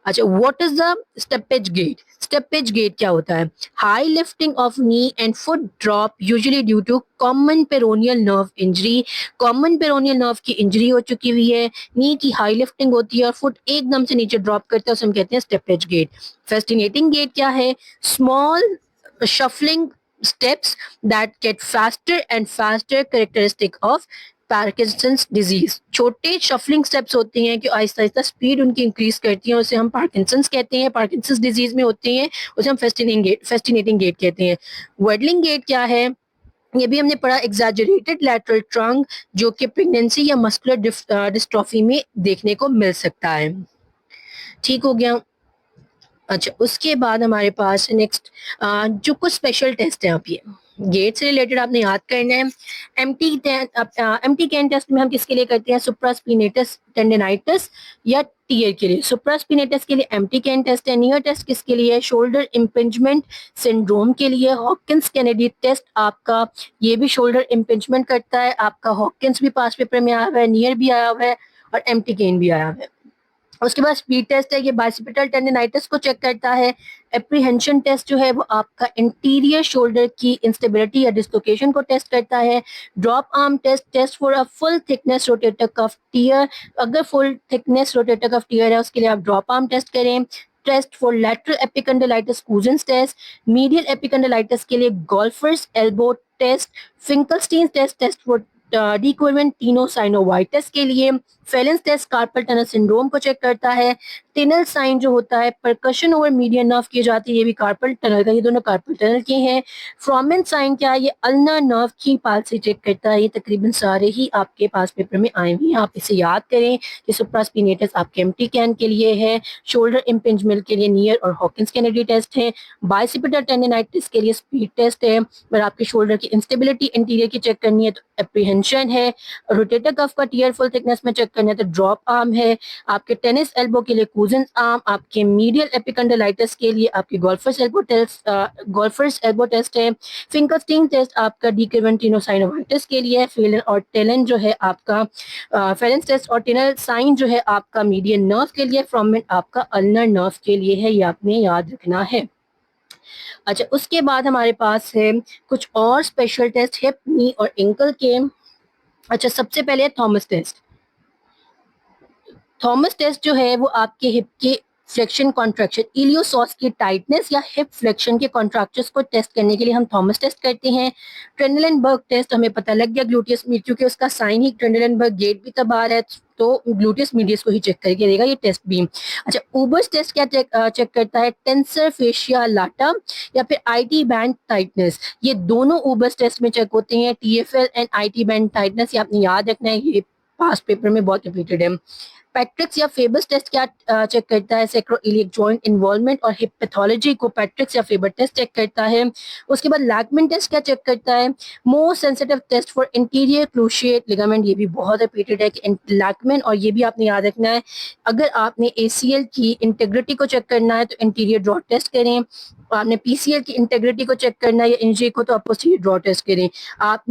अच्छा, what is the steppage gait? Steppage gait क्या होता है? High lifting of knee and foot drop usually due to common peroneal nerve injury. Common peroneal nerve की injury हो चुकी हुई है, नी की हाई लिफ्टिंग होती है और फुट एकदम से नीचे ड्रॉप करता है, उसे हम कहते हैं स्टेपेज गेट. फेस्टिनेटिंग गेट क्या है? Small shuffling steps that get faster and faster, characteristic of Parkinson's disease. छोटे शफलिंग स्टेप्स होते हैं कि आहिस्ता आहिस्ता स्पीड उनकी इंक्रीज करती है, उसे हम पार्किंसंस कहते हैं। पार्किंसंस डिजीज में होते हैं, उसे हम फेस्टिनेटिंग गेट कहते हैं। वेडलिंग गेट क्या है, ये भी हमने पढ़ा, एग्जैजरेटेड लैटरल ट्रंक, जो कि प्रेगनेंसी या मस्कुलर डिस्ट्रॉफी में देखने को मिल सकता है। ठीक हो गया। अच्छा, उसके बाद हमारे पास नेक्स्ट जो कुछ स्पेशल टेस्ट है, आप ये गेट से रिलेटेड आपने याद करना है। एम्प्टी कैन टेस्ट में हम किसके लिए करते हैं, सुप्रास्पिनेटस टेंडिनाइटिस या टीयर के लिए। सुप्रास्पिनेटस के लिए एम्प्टी कैन टेस्ट है। नियर टेस्ट किसके लिए है, शोल्डर इम्पिंजमेंट सिंड्रोम के लिए। हॉकिंस कैनेडी टेस्ट आपका, ये भी शोल्डर इम्पिंजमेंट करता है आपका। हॉकिंस भी पास पेपर में आया हुआ है, नियर भी आया हुआ है और एम्प्टी कैन भी आया हुआ है। उसके बाद स्पीड टेस्ट है, ये बाइसिपिटल टेंडिनाइटिस को चेक करता है। एप्रीहेंशन टेस्ट जो है वो आपका इंटीरियर शोल्डर की इंस्टेबिलिटी या डिस्लोकेशन को टेस्ट करता है। Drop arm test, test for a full thickness rotator cuff tear, अगर full thickness rotator cuff tear है उसके लिए आप ड्रॉप आर्म टेस्ट करें। Test for lateral epicondylitis Cozen's test, medial epicondylitis के लिए golfer's elbow test. Finkelstein test, test for de Quervain tenosynovitis के लिए। Phalen's test carpal tunnel syndrome को चेक करता है। टिनल साइन जो होता है, परकशन ओवर मीडियन नर्व की जाती है, ये भी कार्पल टनल का, ये दोनों कार्पल टनल के हैं। फ्रॉमेन साइन क्या है, ये अल्नर नर्व की पाल्सी चेक करता है। ये तकरीबन सारे ही आपके पास पेपर में आए हुए हैं, आप इसे याद करें कि सुप्रास्पिनेटस आपके एम्प्टी कैन के लिए है, शोल्डर इम्पिंजमेंट के लिए नियर और हॉकिंस कैनेडी टेस्ट है, बाइसिपिटल टेंडिनाइटिस के लिए स्पीड टेस्ट है, और आपके शोल्डर की इंस्टेबिलिटी इंटीरियर की चेक करनी है तो एप्रीहेंशन है, रोटेटर कफ का टियर फुल थिकनेस में चेक करना है तो ड्रॉप आर्म है, आपके टेनिस एल्बो के लिए कूजन आर्म, आपके मीडियल एपिकंडलाइटिस के लिए आपके गोल्फर्स एल्बो टेस्ट है। फिंकरस्टीन टेस्ट आपका डिक्वेवेंटिनोसाइनोवाइटिस के लिए। फेलन और टेलन जो है आपका, फेलेंस टेस्ट और टिनल साइन जो है आपका मीडियन नर्व के लिए। फ्रॉमेन आपका अल्नर नर्व के लिए है, ये आपने याद रखना है। अच्छा, उसके बाद हमारे पास है कुछ और स्पेशल टेस्ट हिप, नी और एंकल के। अच्छा, सबसे पहले थॉमस टेस्ट। थॉमस टेस्ट जो है वो आपके हिप के फ्लेक्शन कॉन्ट्रैक्शन, इलियोसॉस की टाइटनेस या हिप फ्लेक्शन के कॉन्ट्रैक्चर्स को टेस्ट करने के लिए हम थॉमस टेस्ट करते हैं। ट्रेंडलेनबर्ग टेस्ट, हमें पता लग गया ग्लूटियस, क्योंकि उसका साइन ही ट्रेंडलेनबर्ग गेट भी तबार है तो ग्लूटियस मीडियस को ही चेक करके देगा ये टेस्ट भी। अच्छा, ऊबर्स टेस्ट क्या चेक करता है, टेंसर फेशिया लाटा या फिर आईटी बैंड टाइटनेस, ये दोनों ऊबर्स टेस्ट में चेक होते हैं। TfL and IT band tightness, ये आपने याद रखना है, ये पास्ट पेपर में बहुत रिपीटेड है। पैट्रिक्स या फेबर्स टेस्ट क्या चेक करता है, सैक्रोइलियक जॉइंट इन्वॉल्वमेंट और हिप पैथोलॉजी को पैट्रिक्स या फेबर टेस्ट चेक करता है। उसके बाद लैकमैन टेस्ट क्या चेक करता है, most sensitive test for anterior cruciate ligament, ये भी बहुत रिपीटेड है कि लैकमैन, और ये भी आपने याद रखना है। अगर आपने एसीएल की इंटेग्रिटी को चेक करना है तो इंटीरियर ड्रॉ टेस्ट करें, आपने पीसीएल की इंटेग्रिटी को चेक करना है या इंजरी को तो आपको सी ड्रॉ टेस्ट करें। आप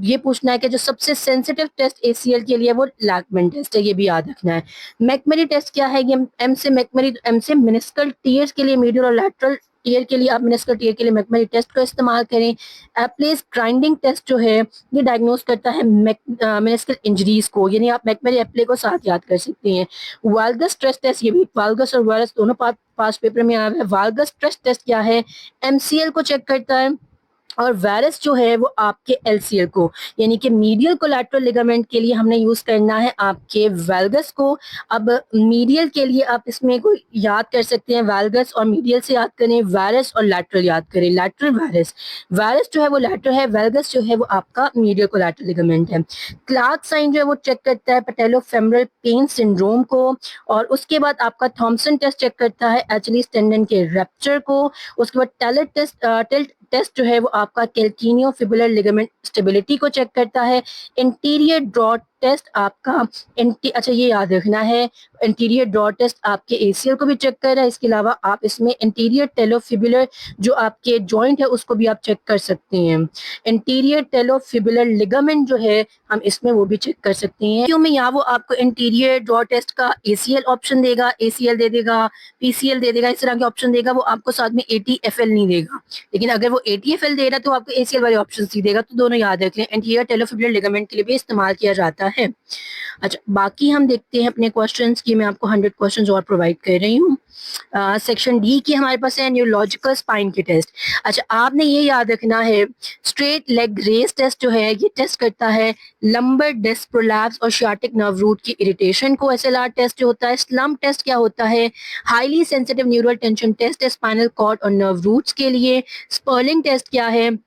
ये पूछना है कि जो सबसे सेंसिटिव टेस्ट एसीएल के लिए वो लैकमैन टेस्ट है, ये भी याद रखना है। मैकमरी टेस्ट क्या है, ये एम से मैकमरी, एम से मिनिस्कल टीयर्स के लिए, मीडियल और लैटरल टीयर के लिए आप मिनिस्कल टीयर के लिए मैकमरी टेस्ट का इस्तेमाल करें। एप्लेस ग्राइंडिंग टेस्ट जो है ये डायग्नोस करता है मिनिस्कल इंजरीज को, यानी आप मैकमरी एप्ले को साथ याद कर सकते हैं। वाल्गस स्ट्रेस टेस्ट, ये भी वाल्गस और वायरस दोनों पास पेपर में आया है। वाल्गस स्ट्रेस टेस्ट क्या है, एमसीएल को चेक करता है, और वायरस जो है वो आपके एलसीएल को, यानी कि मीडियल कोलैटरल लिगामेंट के लिए हमने यूज करना है आपके वाल्गस को। अब मीडियल के लिए आप इसमें को याद कर सकते हैं, वाल्गस और मीडियल से याद करें, वायरस और लैटरल याद करें, लैटरल वायरस, वायरस जो है वो लैटरल है, वाल्गस जो है वो आपका मीडियल कोलैटरल लिगामेंट है। क्लार्क साइन जो है वो चेक करता है पैटेलोफेमरल पेन सिंड्रोम को, और उसके बाद आपका थॉमसन टेस्ट चेक करता है एचलीस टेंडन के रैप्चर को। उसके बाद टेलर टेस्ट जो है वो आपका कैल्किनियो फिबुलर लिगामेंट स्टेबिलिटी को चेक करता है। इंटीरियर ड्रॉ टेस्ट आपका अच्छा ये याद रखना है, इंटीरियर ड्रॉ टेस्ट आपके एसीएल को भी चेक कर रहा है, इसके अलावा आप इसमें इंटीरियर टेलोफिबुलर जो आपके जॉइंट है उसको भी आप चेक कर सकते हैं। इंटीरियर टेलोफिबुलर लिगामेंट जो है हम इसमें वो भी चेक कर सकते हैं। क्यों में यहाँ वो आपको इंटीरियर ड्रॉ टेस्ट का एसीएल ऑप्शन देगा, एसीएल दे देगा, पीसीएल दे देगा, इस तरह के ऑप्शन देगा, वो आपको साथ में एटीएफएल नहीं देगा। लेकिन अगर वो एटीएफएल दे रहा है तो आपको एसीएल वाले ऑप्शन ही देगा, तो दोनों याद रख लें। इंटीरियर टेलोफिबुलर लिगामेंट के लिए भी इस्तेमाल किया जाता है। अच्छा, बाकी हम देखते हैं अपने क्वेश्चंस की, मैं आपको 100 क्वेश्चंस और प्रोवाइड कर रही हूँ। सेक्शन डी की हमारे पास है न्यूरोलॉजिकल स्पाइन की टेस्ट। अच्छा, आपने ये याद रखना है, स्ट्रेट लेग रेस टेस्ट जो है ये टेस्ट करता है लंबर डिस्क प्रोलैप्स और शियाटिक नर्व रूट की इरिटेशन को। एसएलआर टेस्ट जो होता है, स्लम्प टेस्ट क्या होता है, highly sensitive neural tension test है स्पाइनल कॉर्ड और नर्व रूट्स के लिए। स्पर्लिंग टेस्ट क्या है,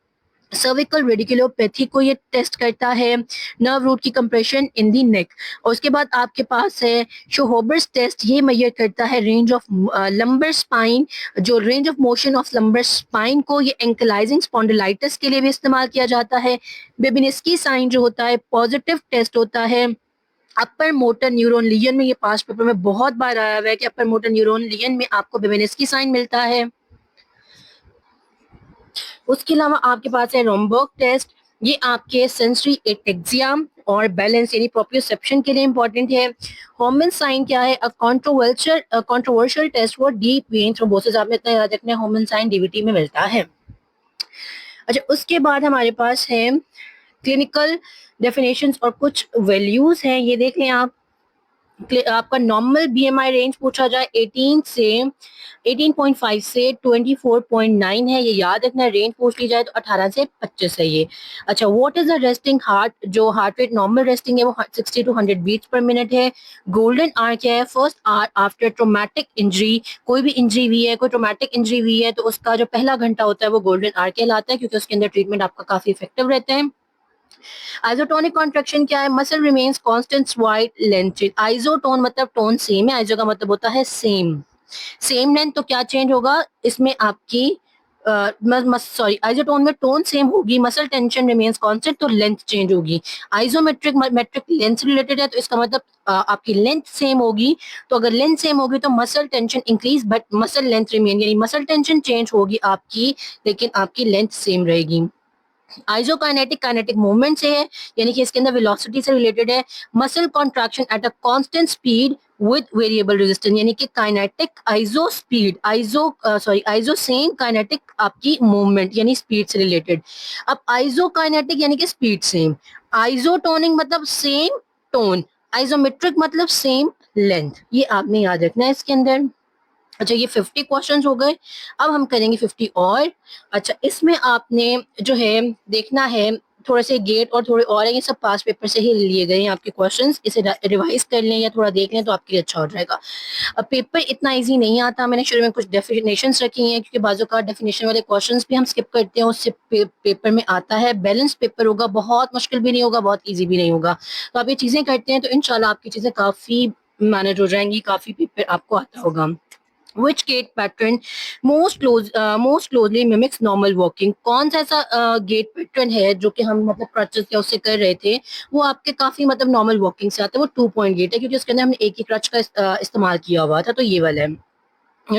सर्विकल रेडिकुलोपैथी को ये टेस्ट करता है, नर्व रूट की कंप्रेशन इन दी नेक। और उसके बाद आपके पास है शोहोबर्स टेस्ट, ये मेजर करता है रेंज ऑफ लंबर स्पाइन, जो range of motion of lumbar spine को, ये एंकलाइजिंग स्पॉन्डिलाइटिस के लिए भी इस्तेमाल किया जाता है। बेबिनेस्की साइन जो होता है पॉजिटिव टेस्ट होता है अपर मोटर न्यूरॉन लियन में, ये पास्ट पेपर में बहुत बार आया हुआ है कि अपर मोटर न्यूरॉन लियन में आपको बेबिनेस्की साइन मिलता है। उसके अलावा आपके पास है रोमबर्ग टेस्ट, ये आपके सेंसरी एटेक्सिया और बैलेंस यानी प्रोप्रियोसेप्शन के लिए इंपॉर्टेंट है। होमन साइन क्या है, a controversial test for deep vein thrombosis, आपने इतना याद रखना है, होमन साइन डीवीटी में मिलता है। अच्छा, उसके बाद हमारे पास है क्लिनिकल डेफिनेशंस और कुछ वैल्यूज हैं, ये देख लें आप। आपका नॉर्मल बीएमआई रेंज पूछा जाए 18.5 से 24.9 है, ये याद रखना। रेंज पूछ ली जाए तो 18 से 25 है ये। अच्छा, what is the resting heart, जो हार्ट रेट नॉर्मल रेस्टिंग है वो 60 to 100 बीट्स पर मिनट है। गोल्डन आवर क्या है, first hour after traumatic injury, कोई भी इंजरी हुई है, कोई ट्रोमैटिक इंजरी हुई है तो उसका जो पहला घंटा होता है वो गोल्डन आवर कहलाता है, क्योंकि उसके अंदर ट्रीटमेंट आपका काफी इफेक्टिव रहता है। आइसोटोनिक कॉन्ट्रैक्शन क्या है, muscle remains constant wide length. Isotone मतलब टोन सेम है, आइसो का मतलब होता है सेम, सेम लेंथ। तो क्या चेंज होगा इसमें आपकी सॉरी, आइसोटोन में टोन सेम होगी, मसल टेंशन रिमेन्स कांस्टेंट, तो लेंथ चेंज होगी। आइसोमेट्रिक मेट्रिक लेंथ से रिलेटेड है, तो इसका मतलब आपकी लेंथ सेम होगी। तो अगर लेंथ सेम होगी तो muscle tension increase but muscle length remain, यानी मसल टेंशन चेंज होगी आपकी लेकिन आपकी लेंथ सेम रहेगी। आइसोकाइनेटिक काइनेटिक मूवमेंट से है, यानी कि इसके अंदर वेलोसिटी से रिलेटेड है। Muscle contraction at a constant speed with variable resistance, यानी कि kinetic iso speed, iso same kinetic आपकी मूवमेंट यानी स्पीड से रिलेटेड। अब आइसोकाइनेटिक यानी कि स्पीड सेम, आइसोटोनिक मतलब सेम टोन, आइसोमेट्रिक मतलब सेम लेंथ, ये आपने याद रखना है इसके अंदर। अच्छा, ये 50 क्वेश्चंस हो गए, अब हम करेंगे 50 और। अच्छा, इसमें आपने जो है देखना है, थोड़े से गेट और थोड़े और हैं, ये सब पास पेपर से ही लिए गए हैं आपके क्वेश्चंस, इसे रिवाइज कर लें या थोड़ा देख लें तो आपके लिए अच्छा हो जाएगा। अब पेपर इतना इजी नहीं आता, मैंने शुरू में कुछ डेफिनेशंस रखी हैं क्योंकि बाजू का डेफिनेशन वाले क्वेश्चंस भी हम स्किप करते हैं, उससे पेपर में आता है। बैलेंस पेपर होगा, बहुत मुश्किल भी नहीं होगा, बहुत ईजी भी नहीं होगा। तो आप ये चीजें करते हैं तो इंशाल्लाह आपकी चीजें काफी मैनेज हो जाएंगी, काफी पेपर आपको आता होगा। Which gait pattern most closely mimics normal walking? कौन सा ऐसा गेट पैटर्न है जो कि हम मतलब क्रचेस या उससे कर रहे थे, वो आपके काफी मतलब नॉर्मल वॉकिंग से आता है। वो 2 पॉइंट गेट है क्योंकि उसके अंदर हमने एक ही क्रच का इस्तेमाल किया हुआ था, तो ये वाला है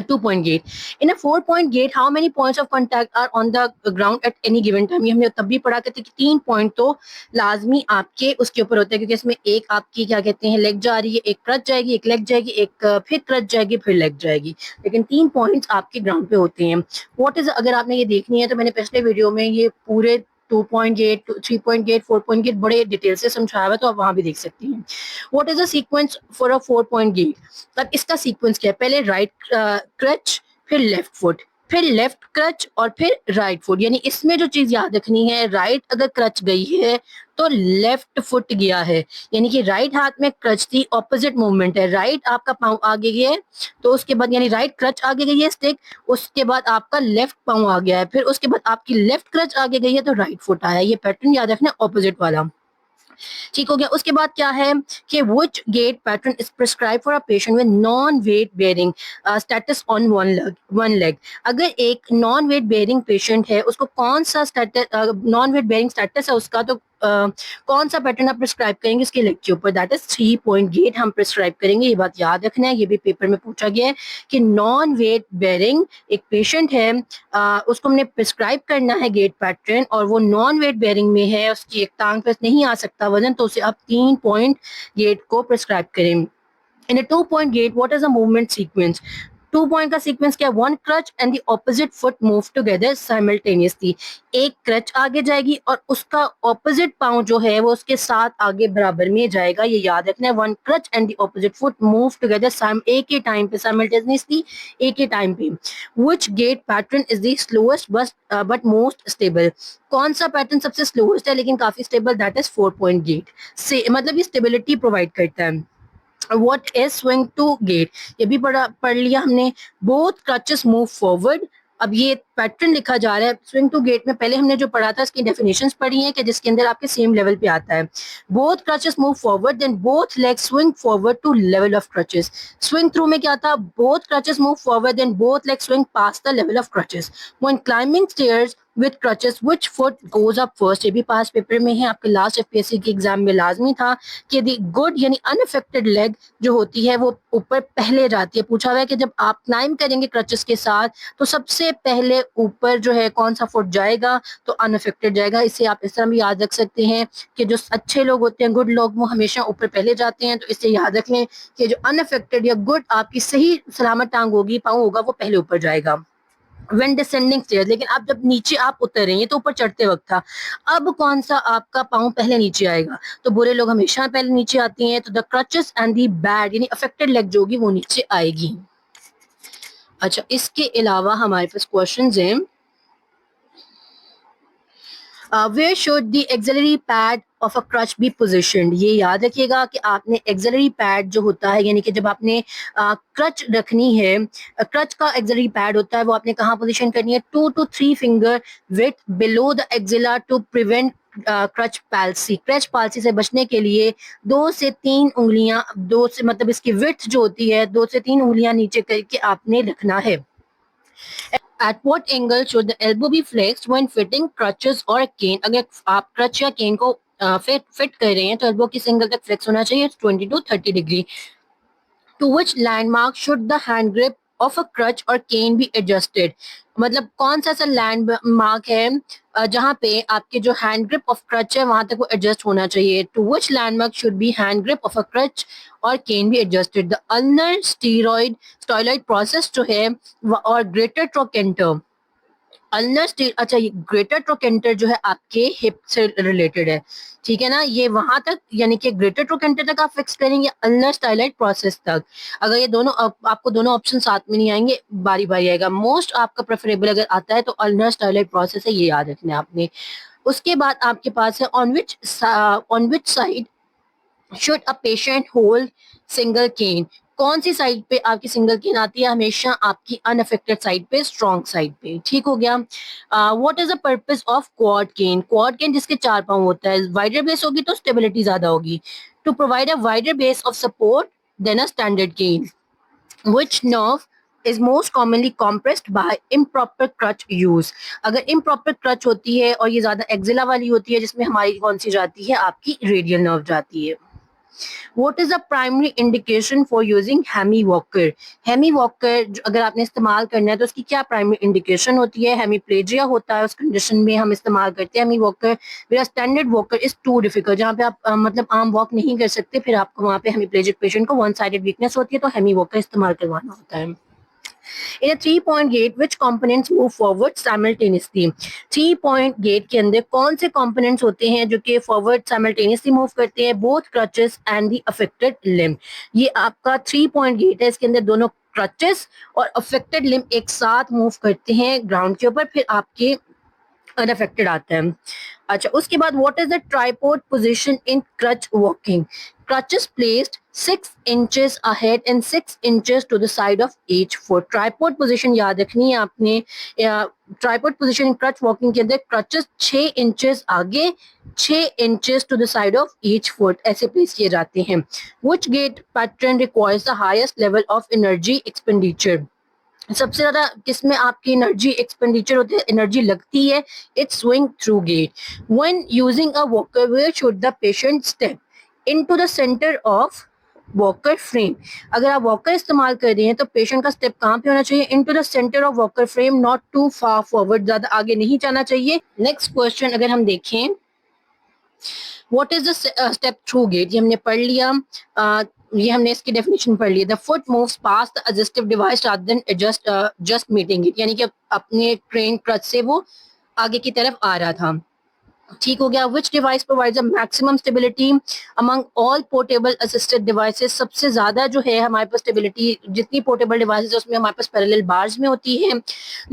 2 point gate. In a 4 point gate, how many points of contact are on the ground at any given time? ये हमने तब भी पढ़ा करते कि 3 पॉइंट तो लाजमी आपके उसके ऊपर होता है, क्योंकि इसमें एक आपकी क्या कहते हैं लेग जा रही है, एक क्रच जाएगी, एक लेग जाएगी, एक फिर क्रच जाएगी, फिर लेग जाएगी, लेकिन 3 पॉइंट्स आपके ग्राउंड पे होते हैं। व्हाट इज, अगर आपने ये देखनी है तो मैंने पिछले वीडियो में ये पूरे 2 point gate, 3 point gate, 4 point gate बड़े डिटेल से समझाया हुआ है, तो आप वहां भी देख सकती हैं। What is the sequence for a 4 point gate? अब इसका सीक्वेंस क्या है, पहले राइट क्रच, फिर लेफ्ट फुट, फिर लेफ्ट क्रच और फिर राइट फुट। यानी इसमें जो चीज याद रखनी है, राइट अगर क्रच गई है तो लेफ्ट फुट गया है, यानी कि राइट हाथ में क्रच थी, ऑपोजिट मूवमेंट है, राइट आपका पाँव आगे गया है तो उसके बाद यानी राइट क्रच आगे गई है स्टिक, उसके बाद आपका लेफ्ट पाँव आ गया है, फिर उसके बाद आपकी लेफ्ट क्रच आगे गई है तो राइट फुट आया। ये पैटर्न याद रखना, ऑपोजिट वाला। ठीक हो गया। उसके बाद क्या है कि which gait pattern is prescribe for a patient with non weight bearing status on one leg? अगर एक नॉन वेट बेयरिंग पेशेंट है उसको कौन सा status, non weight bearing status है उसका, तो कौन सा पैटर्न आप प्रिस्क्राइब करेंगे इसके लेग के ऊपर? दैट इज 3 point gate हम प्रिस्क्राइब करेंगे। ये बात याद रखना है, ये भी पेपर में पूछा गया है कि नॉन वेट बेयरिंग एक पेशेंट है, उसको हमने प्रिस्क्राइब करना है गेट पैटर्न, और वो नॉन वेट बेयरिंग में है, उसकी एक टांग पे नहीं आ सकता वजन, तो उसे आप 3 point गेट को प्रिस्क्राइब करें। In a 2 point gate, what is the movement sequence? 2 point का सीक्वेंस क्या है, 1 crutch and the opposite foot move together simultaneously, एक क्रच आगे जाएगी और उसका ऑपोजिट पाँव जो है वो उसके साथ आगे बराबर में जाएगा, ये याद रखना है। 1 crutch and the opposite foot move together एक ही टाइम पे साइमल्टेनियसली, एक ही टाइम पे। Which gait pattern is the slowest but most stable, कौन सा पैटर्न सबसे स्लोएस्ट है लेकिन काफी stable, that is 4 point gait से, मतलब ये स्टेबिलिटी प्रोवाइड करता है। What is swing to gate, ये भी पढ़ लिया हमने। both crutches move forward, अब ये पैटर्न लिखा जा रहा है स्विंग टू गेट में, पहले हमने जो पढ़ा था इसकी डेफिनेशंस पढ़ी है कि जिसके अंदर आपके सेम लेवल पे आता है। Both crutches move forward then both legs swing forward to level of crutches, swing through में क्या था, both crutches move forward then both legs swing past the level of crutches. When climbing stairs with crutches which foot goes up first, ये भी पास paper में है आपके last FPSC के exam में लाजमी था कि दी गुड यानी अनअफेक्टेड लेग जो होती है वो ऊपर पहले जाती है। पूछा हुआ है कि जब आप क्लाइम करेंगे क्रचेस के साथ तो सबसे पहले ऊपर जो है कौन सा फुट जाएगा, तो अनअफेक्टेड जाएगा। इसे आप इस तरह भी याद रख सकते हैं कि जो अच्छे लोग होते हैं, गुड लोग, वो हमेशा ऊपर पहले जाते हैं, तो इससे याद रख लें कि जो अनअफेक्टेड या गुड आपकी सही सलामत टांग होगी, पाँव होगा, वो पहले ऊपर जाएगा। When descending stairs, लेकिन आप जब नीचे आप उतर रहे हैं तो ऊपर चढ़ते वक्त था, अब कौन सा आपका पाँव पहले नीचे आएगा, तो बुरे लोग हमेशा पहले नीचे आती हैं, तो the crutches and the bad यानी अफेक्टेड लेग जो होगी वो नीचे आएगी। अच्छा, इसके अलावा हमारे पास क्वेश्चंस हैं। Where should the axillary pad of a crutch be positioned, ये याद रखिएगा कि आपने एक्सिलरी पैड जो होता है यानी कि जब आपने क्रच रखनी है, क्रच का एक्सिलरी पैड होता है वो आपने कहाँ पोजीशन करनी है, 2 to 3 finger with below the axilla to prevent crutch palsy, crutch palsy से बचने के लिए 2 से 3 उंगलियां, 2 से मतलब इसकी विड्थ जो होती है 2 से 3 उंगलियां नीचे करके आपने रखना है। At what angle should the elbow be flexed when fitting crutches or a cane? अगर आप क्रच या केन को फिट कर रहे हैं तो एल्बो किस एंगल तक फ्लेक्स होना चाहिए, 20 to 30 degree. To which landmark should the hand grip of a crutch or cane be adjusted? मतलब कौन सा ऐसा लैंड मार्क है जहाँ पे आपके जो हैंड ग्रिप ऑफ क्रच है वहां तक वो एडजस्ट होना चाहिए। To which landmark should be hand grip of a crutch और cane be adjusted, the ulnar styloid process जो है और ग्रेटर ट्रोकेंटर, अल्नर स्टील, अच्छा ये ग्रेटर ट्रोकेंटर जो है आपके हिप से रिलेटेड है, ठीक है ना, ये वहां तक यानी कि ग्रेटर ट्रोकेंटर तक आप फिक्स करेंगे, अल्नर स्टाइलाइट प्रोसेस तक। अगर ये दोनों आपको दोनों ऑप्शन साथ में नहीं आएंगे, बारी बारी आएगा, मोस्ट आपका प्रेफरेबल अगर आता है तो अल्नर स्टाइलाइट प्रोसेस है, ये याद रखना है आपने। उसके बाद आपके पास है on which side should a patient hold single cane, कौन सी साइड पे आपकी सिंगल केन आती है, हमेशा आपकी अनअफेक्टेड साइड पे, स्ट्रॉन्ग साइड पे, ठीक हो गया। What is the purpose of quad cane, quad cane जिसके 4 पाँव होता है, वाइडर बेस होगी तो स्टेबिलिटी ज्यादा होगी, to provide a wider base of support than a standard cane, which nerve is most commonly compressed by improper crutch use, अगर improper crutch होती है और ये ज्यादा एक्सिला वाली होती है जिसमें हमारी कौन सी जाती है, आपकी रेडियल नर्व जाती है। What is the primary indication for using hemi walker? Hemi walker अगर आपने इस्तेमाल करना है तो उसकी क्या प्राइमरी इंडिकेशन होती है, हेमीप्लेजिया होता है, उस कंडीशन में हम इस्तेमाल करते हैं हेमी वॉकर। मेरा standard walker is too difficult, जहाँ पे आप मतलब आम वॉक नहीं कर सकते, फिर आपको वहाँ पे हेमीप्लेजिक पेशेंट को वन साइडेड वीकनेस होती है तो हेमी वॉकर इस्तेमाल करवाना होता है। In a 3 point gate, which components move forward simultaneously? 3 point gate के अंदर कौन से components होते हैं जो कि forward simultaneously move करते हैं? Both crutches and the affected limb. ये आपका 3 point gate है, इसके अंदर दोनों crutches और affected limb एक साथ move करते हैं ground के ऊपर, फिर आपके अनअफेक्टेड आता है। अच्छा, उसके बाद what is the tripod position in crutch walking? Crutches placed 6 inches ahead and 6 inches to the side of each foot. Tripod position याद रखनी है आपने। Tripod position in crutch walking के अंदर क्रचेस 6 इंचेस आगे, 6 inches to the side of each foot ऐसे place किए जाते हैं। Which gait pattern requires the highest level of energy expenditure? सबसे ज्यादा किसमें आपकी एनर्जी एक्सपेंडिचर होती है, एनर्जी लगती है, it's swing through gait. When using a walker where should the patient step into the centre of walker frame, अगर आप वॉकर इस्तेमाल कर रहे हैं तो पेशेंट का स्टेप कहाँ पे होना चाहिए, into the centre of walker frame, not too far forward, ज्यादा आगे नहीं जाना चाहिए। नेक्स्ट क्वेश्चन अगर हम देखें, what is the step through gait, ये हमने पढ़ लिया। ये हमने इसकी डेफिनेशन पढ़ ली. The foot moves past the assistive device rather than just meeting it, यानी कि अपने ट्रेन क्रच से वो आगे की तरफ आ रहा था. ठीक हो गया. Which device provides a maximum stability among all portable assisted devices. सबसे ज्यादा जो है हमारे पास स्टेबिलिटी जितनी पोर्टेबल डिवाइसेस उसमें हमारे पास पैरेलल बार्स में होती है.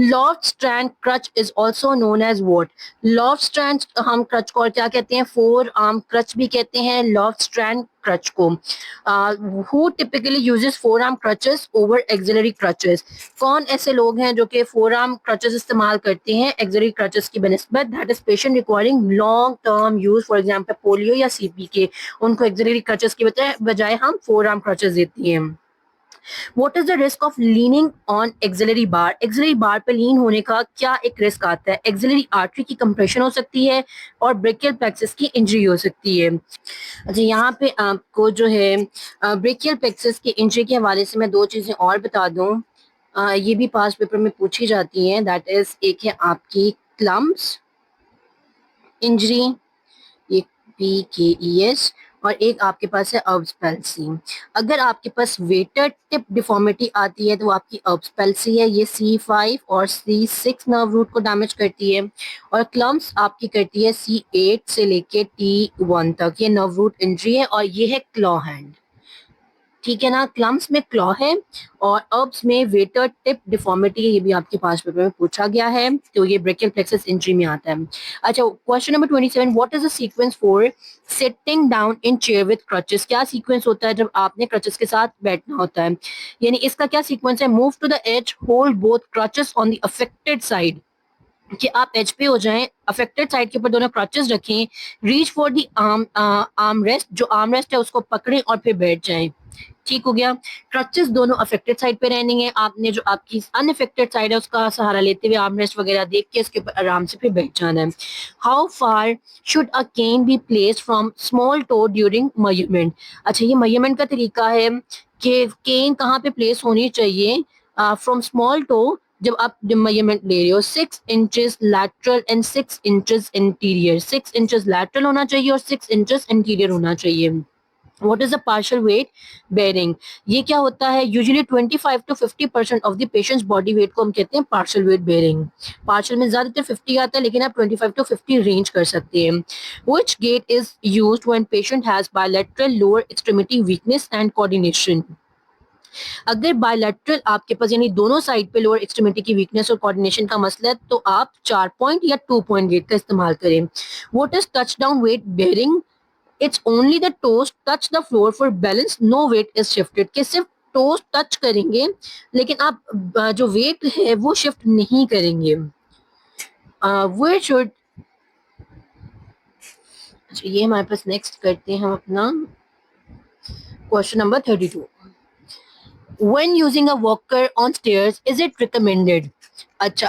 Lofstrand crutch is also known as what. Lofstrand हम क्रच को और क्या कहते हैं, फोर आर्म क्रच भी कहते हैं लॉफ्ट स्ट्रैंड क्रच को. Who typically uses four arm crutches over axillary crutches. कौन ऐसे लोग हैं जो कि फोर आर्म क्रचेस इस्तेमाल करते हैं एक्सिलरी क्रचेस की बनिस्बत. That is patient requiring long term use, for example polio या सीपी के, उनको एक्सिलरी क्रचेस की बजाय हम फोर आर्म क्रचेस देती हैं. What is the risk of leaning on axillary bar. Axillary bar पे लीन होने का क्या एक रिस्क आता है. एक्सिलरी आर्टरी की कंप्रेशन हो सकती है और ब्रेकियल प्लेक्सस की इंजरी हो सकती है. अच्छा, यहाँ पे आपको जो है ब्रेकियल प्लेक्सस की इंजरी के हवाले से मैं दो चीजें और बता दूं. ये भी पास पेपर में पूछी जाती हैं. दैट इज, एक है आपकी क्लम्प्स इंजरी, ये PKES, और एक आपके पास है अर्ब्स पैल्सी. अगर आपके पास वेटर टिप डिफॉर्मिटी आती है तो वो आपकी अर्ब्स पैल्सी है. ये C5 और C6 नर्व रूट को डैमेज करती है, और क्लम्प्स आपकी करती है C8 से लेके T1 तक. ये नर्व रूट इंजरी है और ये है क्लॉ हैंड. ठीक है ना. क्लम्प्स में क्लॉ है और अर्ब्स में वेटर टिप डिफॉर्मिटी है. ये भी आपके पास पेपर में पूछा गया है, तो ये ब्रेकियल प्लेक्सस इंजरी में आता है. अच्छा, question number 27, what is the sequence for sitting down in chair with crutches. क्या सीक्वेंस होता है जब आपने क्रचेस के साथ बैठना होता है, यानी इसका क्या सीक्वेंस है. Move to the edge, hold both crutches on the affected side, कि आप एज पे हो जाएं, अफेक्टेड साइड के ऊपर दोनों क्रचेस रखें. Reach for the arm rest, जो आर्म रेस्ट है उसको पकड़ें और फिर बैठ जाएं. ठीक हो गया. क्रचेस दोनों अफेक्टेड साइड पे रहनी है. आपने जो आपकी अनअफेक्टेड साइड है उसका सहारा लेते हुए आर्म रेस्ट वगैरह देख के इसके ऊपर आराम से फिर बैठ जाना है. How far should a cane be placed from small toe during measurement. अच्छा, ये मेजरमेंट का तरीका है कि केन कहाँ पे प्लेस होनी चाहिए फ्रॉम स्मॉल टो. जब मेजरमेंट ले रहे हो, 6 inches lateral and 6 inches interior. 6 inches lateral होना चाहिए और 6 इंचेस इंटीरियर होना चाहिए. What is the partial weight bearing? ये क्या होता है. Usually 25 to 50% of the patients body weight को हम कहते हैं पार्शियल वेट बेयरिंग. पार्शियल में ज्यादातर 50 आता है, लेकिन आप 25 to 50 रेंज कर सकते हैं. Which gait is used when patient has bilateral lower extremity weakness and coordination? अगर बायलैटरल आपके पास यानी दोनों साइड पे लोअर एक्सट्रीमिटी की वीकनेस और कोऑर्डिनेशन का मसला है तो आप 4 पॉइंट या 2 पॉइंट वेट का इस्तेमाल करें. What is touch down weight bearing. It's only the toes touch the floor for balance, no weight is shifted. कि सिर्फ टोज टच करेंगे लेकिन आप जो वेट है वो शिफ्ट नहीं करेंगे. वे शुड. ये हमारे पास नेक्स्ट करते हैं हम अपना question number 32. When using a walker on stairs, is it recommended? अच्छा,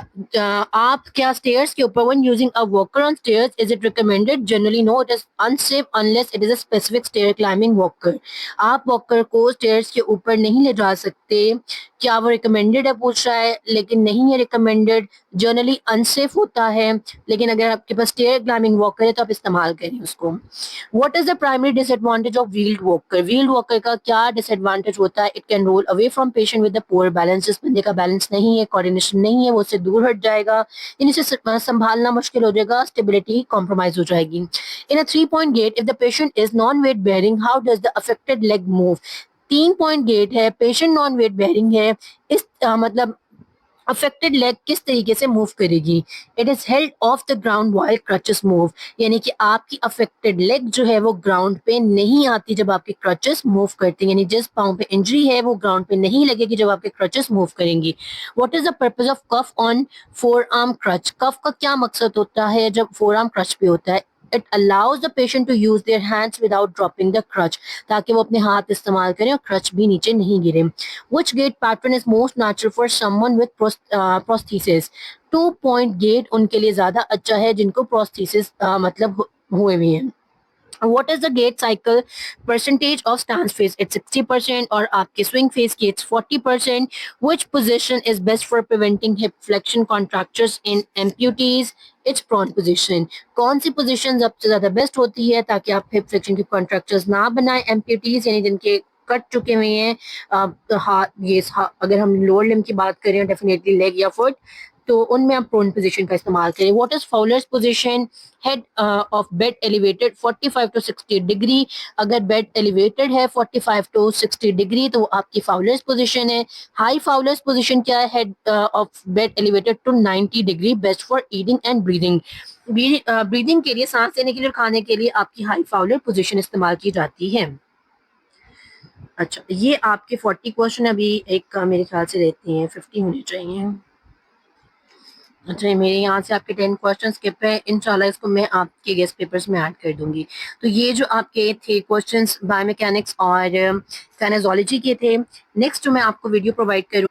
आप क्या स्टेयर्स के ऊपर when using a walker on stairs, is it recommended? Generally no, it is unsafe unless it is a specific stair climbing walker. आप walker को stairs के ऊपर नहीं ले जा सकते. क्या वो रिकमेंडेड है पूछ रहा है, लेकिन नहीं है रिकमेंडेड. जनरली अनसेफ होता है, लेकिन अगर आपके पास स्टेयर क्लाइंबिंग वॉकर है तो आप इस्तेमाल करें उसको. What is the primary disadvantage of wheeled walker. Wheeled walker का क्या डिसएडवांटेज होता है. It can roll away from patient with the poor balance. जिस बंदे का बैलेंस नहीं है, कोऑर्डिनेशन नहीं है, वो उससे दूर हट जाएगा, इनसे संभालना मुश्किल हो जाएगा, स्टेबिलिटी कॉम्प्रोमाइज हो जाएगी. In a 3 point gait, if the patient is non weight bearing, how does the affected leg move. 3 point gait है, पेशेंट नॉन वेट बेयरिंग है, इस मतलब अफेक्टेड लेग किस तरीके से मूव करेगी. It is held of the ground while crutches move, यानी कि आपकी अफेक्टेड लेग जो है वो ग्राउंड पे नहीं आती जब आपके क्रचेस मूव करते हैं. यानी जिस पाँव पे इंजरी है वो ग्राउंड पे नहीं लगेगी जब आपके क्रचेस मूव करेंगी. What is the purpose of cuff on forearm crutch. Cuff का क्या मकसद होता है जब फोर आर्म क्रच पे होता है. It allows the patient to use their hands without dropping the crutch, ताकि वो अपने हाथ इस्तेमाल करें और क्रच भी नीचे नहीं गिरे. Which gait pattern is most natural for someone with prosthesis? 2 point gait उनके लिए ज्यादा अच्छा है जिनको प्रोस्थेसिस मतलब हुए हुए हैं. What is the gait cycle percentage of stance phase? It's 60%, और आपके swing phase की it's 40%. Which position is best for preventing hip flexion contractures in amputees? It's prone position. कौन सी position सबसे ज्यादा बेस्ट होती है ताकि आप hip flexion की contractures ना बनाएं amputees यानी जिनके कट चुके हुए हैं हाथ, अगर हम लोअर लिम्ब की बात करें डेफिनेटली लेग या फुट, तो उनमें आप प्रोन पोजीशन का इस्तेमाल करें। What is Fowler's position? Head of bed elevated 45 to 60 degree. अगर बेड एलिवेटेड है 45 टू 60 डिग्री तो वो आपकी फाउलर्स पोजीशन है। हाई फाउलर्स पोजीशन क्या है? Head of bed elevated to 90 degree, best for eating and breathing. Breathing के लिए, सांस लेने के लिए और खाने के लिए आपकी हाई फाउलर पोजीशन इस्तेमाल की जाती है। अच्छा, ये आपके 40 क्वेश्चन अभी एक मेरे ख्याल से रहते हैं 50 होने चाहिए। अच्छा, मेरे यहाँ से आपके 10 क्वेश्चन स्किप है, इंशाल्लाह इसको मैं आपके गेस्ट पेपर्स में ऐड कर दूंगी। तो ये जो आपके थे क्वेश्चंस बायोमैकेनिक्स और काइनेजोलॉजी के थे। नेक्स्ट जो मैं आपको वीडियो प्रोवाइड करूँ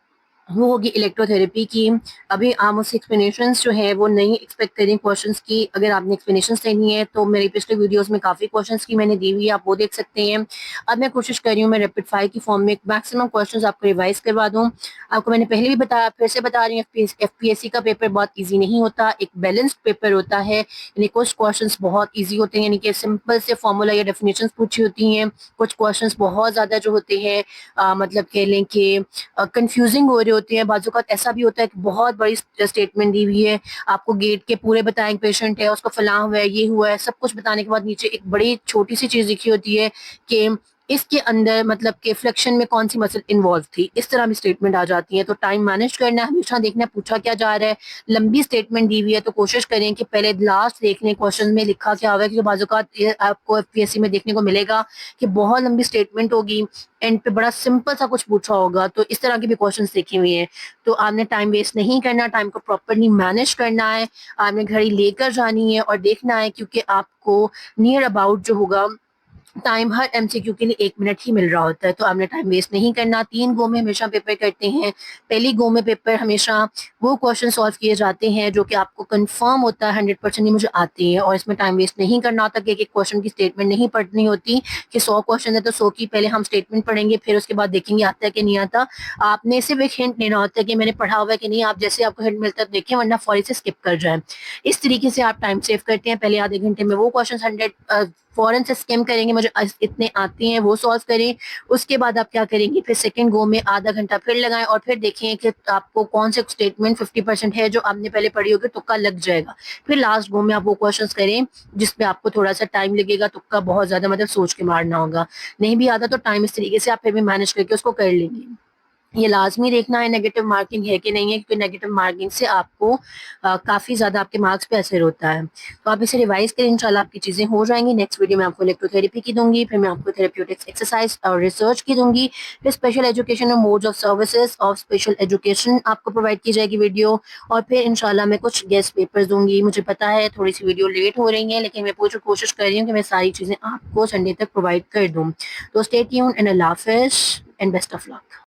वो होगी इलेक्ट्रोथेरेपी की। अभी आप उसकी एक्सप्लेनेशंस जो है वो नहीं एक्सपेक्ट करें क्वेश्चंस की। अगर आपने एक्सप्लेनेशंस लेनी है तो मेरी पिछले वीडियोस में काफ़ी क्वेश्चंस की मैंने दी हुई है, आप वो देख सकते हैं। अब मैं कोशिश कर रही हूँ मैं रैपिड फायर की फॉर्म में मैक्सिमम क्वेश्चंस आपको रिवाइज करवा दूँ। आपको मैंने पहले भी बताया, फिर से बता रही हूँ, एफपीएससी का पेपर बहुत ईजी नहीं होता, एक बैलेंस्ड पेपर होता है। यानी कुछ क्वेश्चन बहुत ईजी होते हैं, यानी कि सिंपल से फॉर्मूला या डेफिनेशन पूछी होती हैं। कुछ क्वेश्चन बहुत ज़्यादा जो होते हैं मतलब कह लें कि कंफ्यूजिंग हो रहे होते हैं। बाजू का ऐसा भी होता है कि बहुत बड़ी स्टेटमेंट दी हुई है, आपको गेट के पूरे बताएं, पेशेंट है उसको फलां हुआ है, ये हुआ है, सब कुछ बताने के बाद नीचे एक बड़ी छोटी सी चीज लिखी होती है कि इसके अंदर मतलब के फ्लेक्शन में कौन सी मसल इन्वॉल्व थी। इस तरह भी स्टेटमेंट आ जाती है। तो टाइम मैनेज करना है, हमेशा देखना है पूछा क्या जा रहा है। लंबी स्टेटमेंट दी हुई है तो कोशिश करें कि पहले लास्ट देख लें क्वेश्चन में लिखा क्या हुआ है, क्योंकि बाज़-औक़ात आपको एफपीएससी में देखने को मिलेगा कि बहुत लंबी स्टेटमेंट होगी, एंड पे बड़ा सिंपल सा कुछ पूछा होगा। तो इस तरह की भी क्वेश्चंस लिखे हुए हैं। तो आपने टाइम वेस्ट नहीं करना, टाइम को प्रॉपरली मैनेज करना है। आपने घड़ी लेकर जानी है और देखना है, क्योंकि आपको नियर अबाउट जो होगा टाइम हर एमसीक्यू के लिए 1 मिनट ही मिल रहा होता है। तो आपने टाइम वेस्ट नहीं करना। 3 गो में हमेशा पेपर करते हैं। पहली गो में पेपर हमेशा वो क्वेश्चन सॉल्व किए जाते हैं जो कि आपको कंफर्म होता है 100% ही मुझे आते हैं, और इसमें टाइम वेस्ट नहीं करना होता कि एक क्वेश्चन की स्टेटमेंट नहीं पढ़नी होती कि 100 क्वेश्चन है तो 100 की पहले हम स्टेटमेंट पढ़ेंगे, फिर उसके बाद देखेंगे आता है कि नहीं आता। आपने सिर्फ एक हिंट लेना होता है कि मैंने पढ़ा हुआ है कि नहीं, आप जैसे आपको हिंट मिलता है तो देखें, वरना फौरी से स्किप कर जाए। इस तरीके से आप टाइम सेव करते हैं। पहले आधे घंटे में वो क्वेश्चन 100 फौरन से स्किम करेंगे, मुझे इतने आते हैं वो सॉल्व करें। उसके बाद आप क्या करेंगे, फिर सेकंड गो में आधा घंटा फिर लगाएं और फिर देखें कि आपको कौन से स्टेटमेंट 50% है जो आपने पहले पढ़ी होगी, तुक्का लग जाएगा। फिर लास्ट गो में आप वो क्वेश्चंस करें जिसपे आपको थोड़ा सा टाइम लगेगा, तुक्का बहुत ज्यादा मतलब सोच के मारना होगा। नहीं भी आता तो टाइम इस तरीके से आप फिर भी मैनेज करके उसको कर लेंगे। ये लाजमी देखना है नेगेटिव मार्किंग है कि नहीं है, क्योंकि नेगेटिव मार्किंग से आपको काफ़ी ज़्यादा आपके मार्क्स पे असर होता है। तो आप इसे रिवाइज करें, इंशाल्लाह आपकी चीज़ें हो जाएंगी। नेक्स्ट वीडियो में आपको इलेक्ट्रोथेरेपी की दूंगी, फिर मैं आपको थेरेप्यूटिक्स एक्सरसाइज और रिसर्च की दूंगी, फिर स्पेशल एजुकेशन और modes of services of special education आपको प्रोवाइड की जाएगी वीडियो, और फिर इंशाल्लाह मैं कुछ गेस्ट पेपर्स दूंगी। मुझे पता है थोड़ी सी वीडियो लेट हो रही है, लेकिन मैं पूरी कोशिश कर रही हूँ कि मैं सारी चीज़ें आपको संडे तक प्रोवाइड कर दूँ। तो स्टे ट्यून्ड एंड अल्लाह हाफिज़ एंड बेस्ट ऑफ लक।